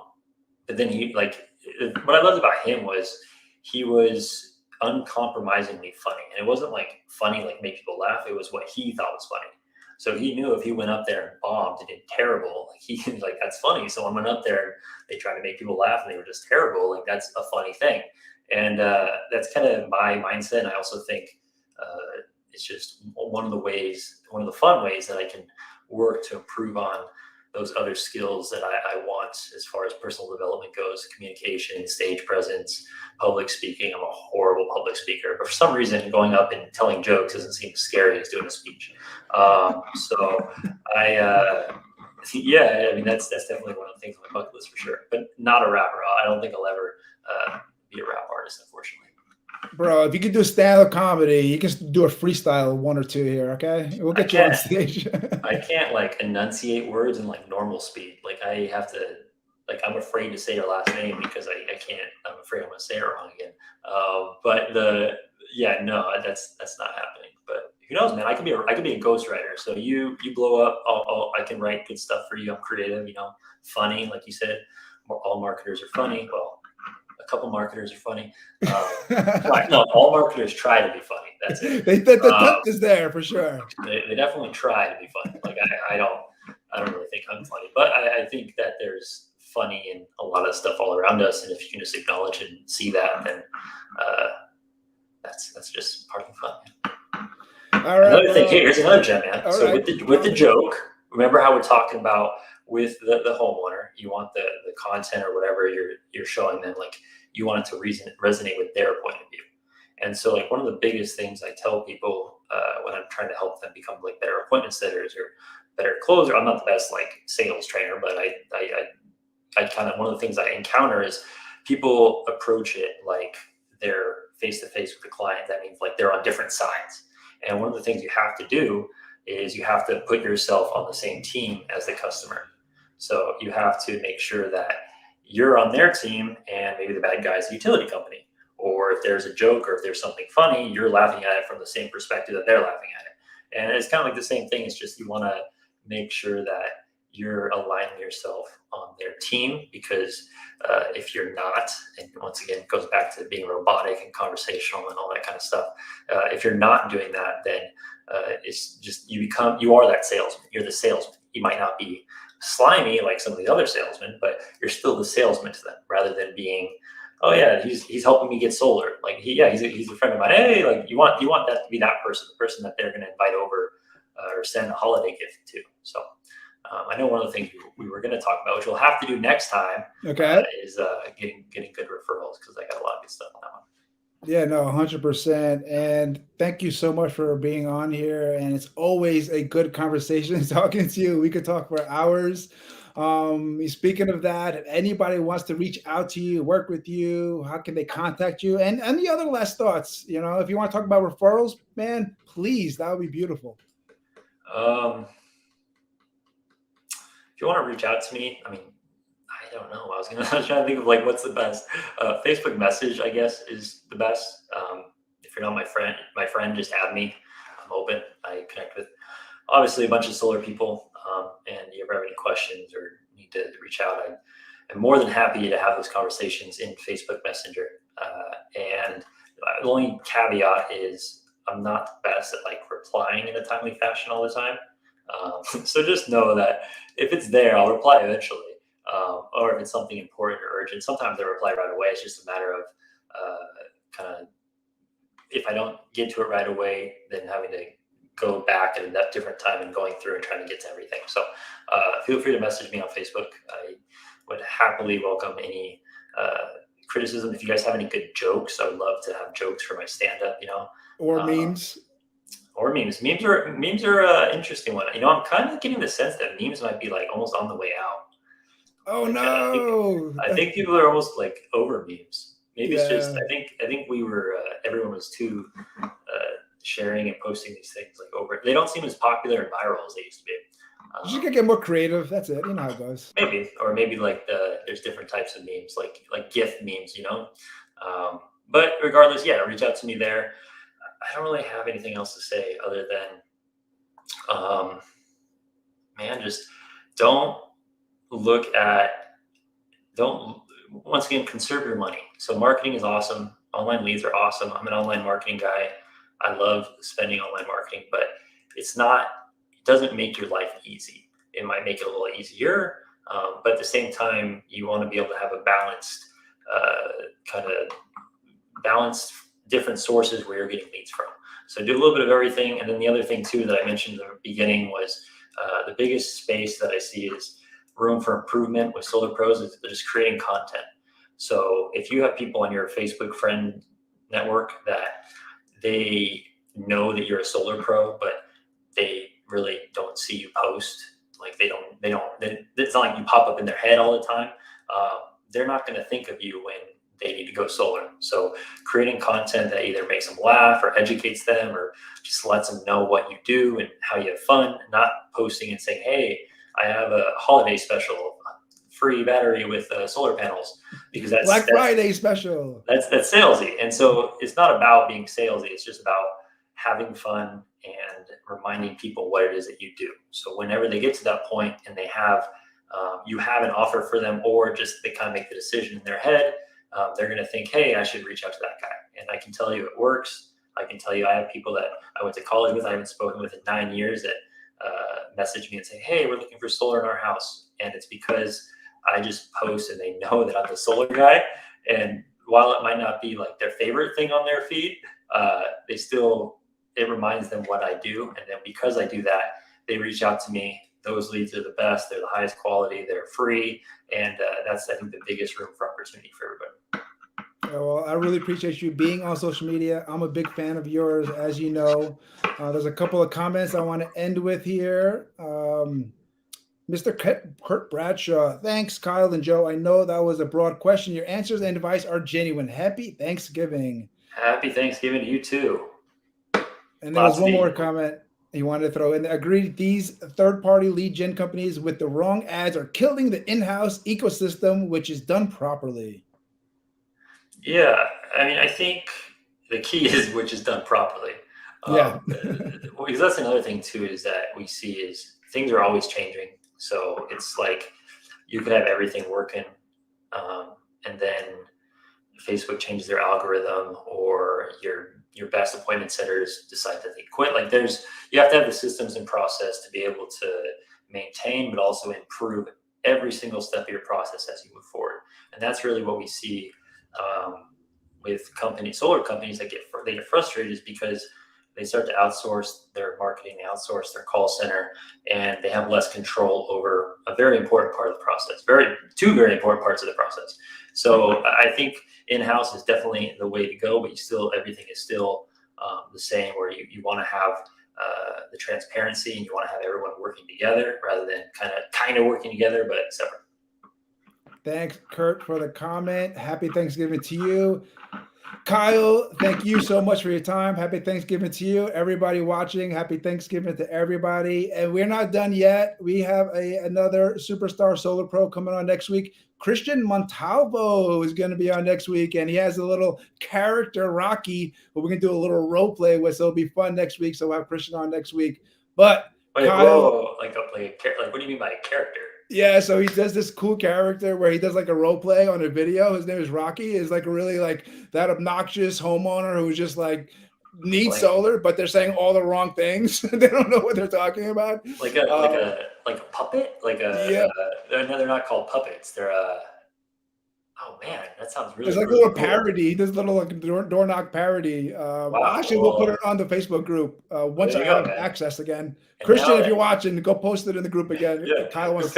[SPEAKER 3] but then what I loved about him was he was uncompromisingly funny. And it wasn't like funny, like make people laugh. It was what he thought was funny. So he knew if he went up there and bombed and did terrible, like he like, that's funny. So I went up there and they tried to make people laugh and they were just terrible. Like that's a funny thing. And that's kind of my mindset. And I also think it's just one of the fun ways that I can work to improve on those other skills that I want as far as personal development goes, communication, stage presence, public speaking. I'm a horrible public speaker, but for some reason going up and telling jokes doesn't seem as scary as doing a speech. So yeah, I mean, that's definitely one of the things on my bucket list for sure, but not a rapper. I don't think I'll ever be a rap artist, unfortunately.
[SPEAKER 1] Bro, if you could do stand-up comedy, you can do a freestyle one or two here, okay? We'll get you on stage.
[SPEAKER 3] I can't like enunciate words in like normal speed. Like I have to, like I'm afraid to say your last name because I can't. I'm afraid I'm gonna say it wrong again. That's not happening. But who knows, man? I could be a ghostwriter. So you blow up, I can write good stuff for you. I'm creative, funny, like you said. All marketers are funny. Well, a couple marketers are funny. No, all marketers try to be funny. That's it.
[SPEAKER 1] The attempt is there for sure.
[SPEAKER 3] They definitely try to be funny. Like I don't really think I'm funny, but I think that there's funny in a lot of stuff all around us, and if you can just acknowledge and see that, then that's just part of the fun.
[SPEAKER 1] All right.
[SPEAKER 3] Another thing, here's another gem, man. All so right. with the joke, remember how we're talking about with the homeowner, you want the content or whatever you're showing them, like you want it to resonate with their point of view. And so like one of the biggest things I tell people when I'm trying to help them become like better appointment setters or better closer, I'm not the best like sales trainer, but I kind of, one of the things I encounter is people approach it like they're face-to-face with the client. That means like they're on different sides. And one of the things you have to do is you have to put yourself on the same team as the customer. So you have to make sure that you're on their team and maybe the bad guy's the utility company. Or if there's a joke or if there's something funny, you're laughing at it from the same perspective that they're laughing at it. And it's kind of like the same thing. It's just you want to make sure that you're aligning yourself on their team, because if you're not, and once again, it goes back to being robotic and conversational and all that kind of stuff. If you're not doing that, then it's just you are that salesman. You're the salesman. You might not be slimy like some of the other salesmen, but you're still the salesman to them, rather than being, oh yeah, he's helping me get solar. Like he's a friend of mine. Hey, like you want that to be that person, the person that they're going to invite over or send a holiday gift to. So I know one of the things we were going to talk about, which we'll have to do next time,
[SPEAKER 1] Okay.
[SPEAKER 3] is getting good referrals, because I got a lot of good stuff on that one.
[SPEAKER 1] Yeah, no, 100%. And thank you so much for being on here. And it's always a good conversation talking to you. We could talk for hours. Speaking of that, if anybody wants to reach out to you, work with you, how can they contact you? And any other last thoughts? If you want to talk about referrals, man, please, that would be beautiful.
[SPEAKER 3] If you want to reach out to me, I mean, I don't know. I was trying to think of like what's the best. Facebook message, I guess, is the best. If you're not my friend, just add me. I'm open. I connect with obviously a bunch of solar people. And if you ever have any questions or need to reach out, I'm more than happy to have those conversations in Facebook Messenger. And the only caveat is I'm not the best at like replying in a timely fashion all the time. So just know that if it's there, I'll reply eventually. Or if it's something important or urgent, sometimes I reply right away. It's just a matter of kind of, if I don't get to it right away, then having to go back at a different time and going through and trying to get to everything. So feel free to message me on Facebook. I would happily welcome any criticism. If you guys have any good jokes, I would love to have jokes for my stand-up,
[SPEAKER 1] Or memes.
[SPEAKER 3] Or memes. Memes are an interesting one. I'm kind of getting the sense that memes might be like almost on the way out.
[SPEAKER 1] Oh,
[SPEAKER 3] Like,
[SPEAKER 1] no.
[SPEAKER 3] I think people are almost like over memes. Maybe it's just,
[SPEAKER 1] Yeah.
[SPEAKER 3] I think we were, everyone was too sharing and posting these things like over. They don't seem as popular and viral as they used to be.
[SPEAKER 1] You just gotta get more creative. That's it. You know how it goes.
[SPEAKER 3] Maybe, or maybe like there's different types of memes, like GIF memes, But regardless, yeah, reach out to me there. I don't really have anything else to say other than, man, just don't once again, conserve your money. So marketing is awesome. Online leads are awesome. I'm an online marketing guy. I love spending online marketing, but it doesn't make your life easy. It might make it a little easier, but at the same time, you want to be able to have a balanced different sources where you're getting leads from. So do a little bit of everything. And then the other thing too that I mentioned in the beginning was the biggest space that I see is room for improvement with solar pros is just creating content. So if you have people on your Facebook friend network that they know that you're a solar pro, but they really don't see you post, like it's not like you pop up in their head all the time. They're not going to think of you when they need to go solar. So creating content that either makes them laugh or educates them or just lets them know what you do and how you have fun, not posting and saying, hey, I have a holiday special, free battery with solar panels, because that's
[SPEAKER 1] Black Friday special.
[SPEAKER 3] That's salesy. And so it's not about being salesy. It's just about having fun and reminding people what it is that you do. So whenever they get to that point and they have, you have an offer for them, or just they kind of make the decision in their head, they're going to think, hey, I should reach out to that guy. And I can tell you it works. I can tell you I have people that I went to college with, I haven't spoken with in 9 years, that message me and say, hey, we're looking for solar in our house. And it's because I just post and they know that I'm the solar guy. And while it might not be like their favorite thing on their feed, it reminds them what I do. And then because I do that, they reach out to me. Those leads are the best. They're the highest quality. They're free. And that's, I think, the biggest room for opportunity for everybody.
[SPEAKER 1] Well, I really appreciate you being on social media. I'm a big fan of yours, as you know. There's a couple of comments I want to end with here. Mr. Kurt Bradshaw, thanks, Kyle and Joe. I know that was a broad question. Your answers and advice are genuine. Happy Thanksgiving.
[SPEAKER 3] Happy Thanksgiving to you too.
[SPEAKER 1] And there was one more comment he wanted to throw in. Agreed, these third-party lead gen companies with the wrong ads are killing the in-house ecosystem, which is done properly.
[SPEAKER 3] Yeah, I mean, I think the key is which is done properly.
[SPEAKER 1] Yeah.
[SPEAKER 3] Because that's another thing too, is that we see is things are always changing. So it's like you could have everything working, and then Facebook changes their algorithm, or your best appointment setters decide that they quit. Like you have to have the systems and process to be able to maintain, but also improve every single step of your process as you move forward. And that's really what we see with solar companies that get frustrated, is because they start to outsource their marketing, they outsource their call center, and they have less control over a very important part of the process. Two very important parts of the process. So I think in-house is definitely the way to go, but everything is still the same, where you want to have the transparency, and you want to have everyone working together rather than kind of working together, but separate.
[SPEAKER 1] Thanks, Kurt, for the comment. Happy Thanksgiving to you. Kyle, thank you so much for your time. Happy Thanksgiving to you. Everybody watching, happy Thanksgiving to everybody. And we're not done yet. We have another superstar solar pro coming on next week. Christian Montalvo is going to be on next week, and he has a little character, Rocky, but we're going to do a little role play with, so it'll be fun next week. So we'll have Christian on next week. But
[SPEAKER 3] wait,
[SPEAKER 1] Kyle,
[SPEAKER 3] whoa, like what do you mean by a character?
[SPEAKER 1] Yeah, so he does this cool character where he does like a role play on a video. His name is Rocky. Is like really like that obnoxious homeowner who's just like needs solar, but they're saying all the wrong things. They don't know what they're talking about.
[SPEAKER 3] Like a puppet?
[SPEAKER 1] Yeah.
[SPEAKER 3] No, they're not called puppets. They're oh man, that sounds really.
[SPEAKER 1] It's like
[SPEAKER 3] really
[SPEAKER 1] a little
[SPEAKER 3] cool.
[SPEAKER 1] parody. This little like door knock parody.
[SPEAKER 3] Wow.
[SPEAKER 1] Actually, we'll put it on the Facebook group once I have access again. And Christian, if you're watching, go post it in the group again.
[SPEAKER 3] Yeah.
[SPEAKER 1] Kyle wants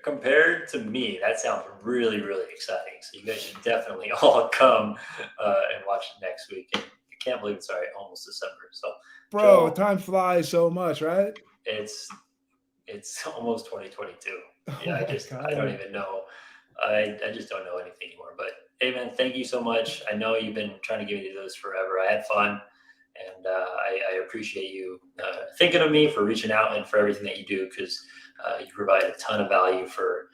[SPEAKER 3] compared to me, that sounds really, really exciting. So you guys should definitely all come and watch it next week. And I can't believe it's almost December. So,
[SPEAKER 1] bro, time flies so much, right?
[SPEAKER 3] It's almost 2022. Yeah,
[SPEAKER 1] Oh
[SPEAKER 3] I don't even know. I just don't know anything anymore. But hey, man, thank you so much. I know you've been trying to give me those forever. I had fun, and I appreciate you thinking of me, for reaching out, and for everything that you do, because you provide a ton of value for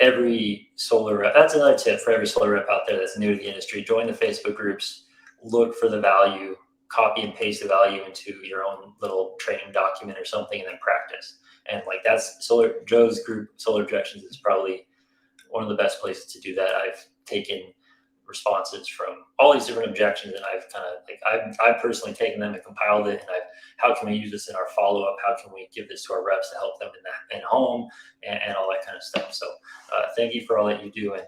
[SPEAKER 3] every solar rep. That's another tip for every solar rep out there that's new to the industry. Join the Facebook groups, look for the value, copy and paste the value into your own little training document or something, and then practice. And like that's Joe's group, Solar Objections, is probably one of the best places to do that. I've taken responses from all these different objections, and I've personally taken them and compiled it, and how can we use this in our follow-up? How can we give this to our reps to help them in home and all that kind of stuff? So thank you for all that you do, and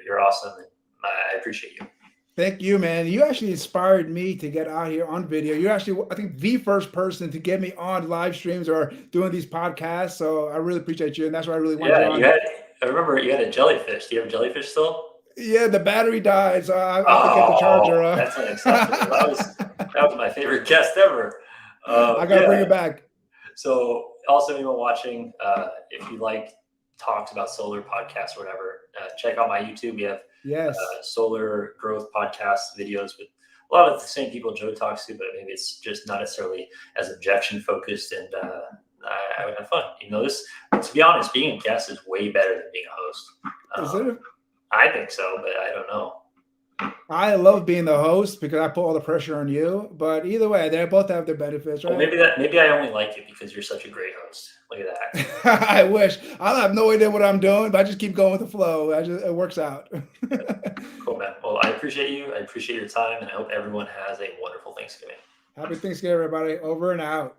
[SPEAKER 3] you're awesome, and I appreciate you.
[SPEAKER 1] Thank you, man. You actually inspired me to get out here on video. You're actually, I think, the first person to get me on live streams or doing these podcasts. So I really appreciate you, and that's what I really want to do.
[SPEAKER 3] I remember you had a jellyfish. Do you have a jellyfish still?
[SPEAKER 1] Yeah, the battery died, so I have to get the charger up.
[SPEAKER 3] That's unacceptable. that was my favorite guest ever.
[SPEAKER 1] I gotta bring it back.
[SPEAKER 3] So also, anyone watching, if you like talks about solar podcasts or whatever, check out my YouTube. We have solar growth podcast videos with a lot of the same people Joe talks to, but maybe it's just not necessarily as objection focused, and I would have fun. To be honest, being a guest is way better than being a host.
[SPEAKER 1] Is it?
[SPEAKER 3] I think so, but I don't know.
[SPEAKER 1] I love being the host because I put all the pressure on you. But either way, they both have their benefits, right?
[SPEAKER 3] Well, maybe I only like it because you're such a great host. Look at
[SPEAKER 1] that. I wish. I have no idea what I'm doing, but I just keep going with the flow. It works out.
[SPEAKER 3] Cool, man. Well, I appreciate you. I appreciate your time, and I hope everyone has a wonderful Thanksgiving.
[SPEAKER 1] Happy Thanksgiving, everybody. Over and out.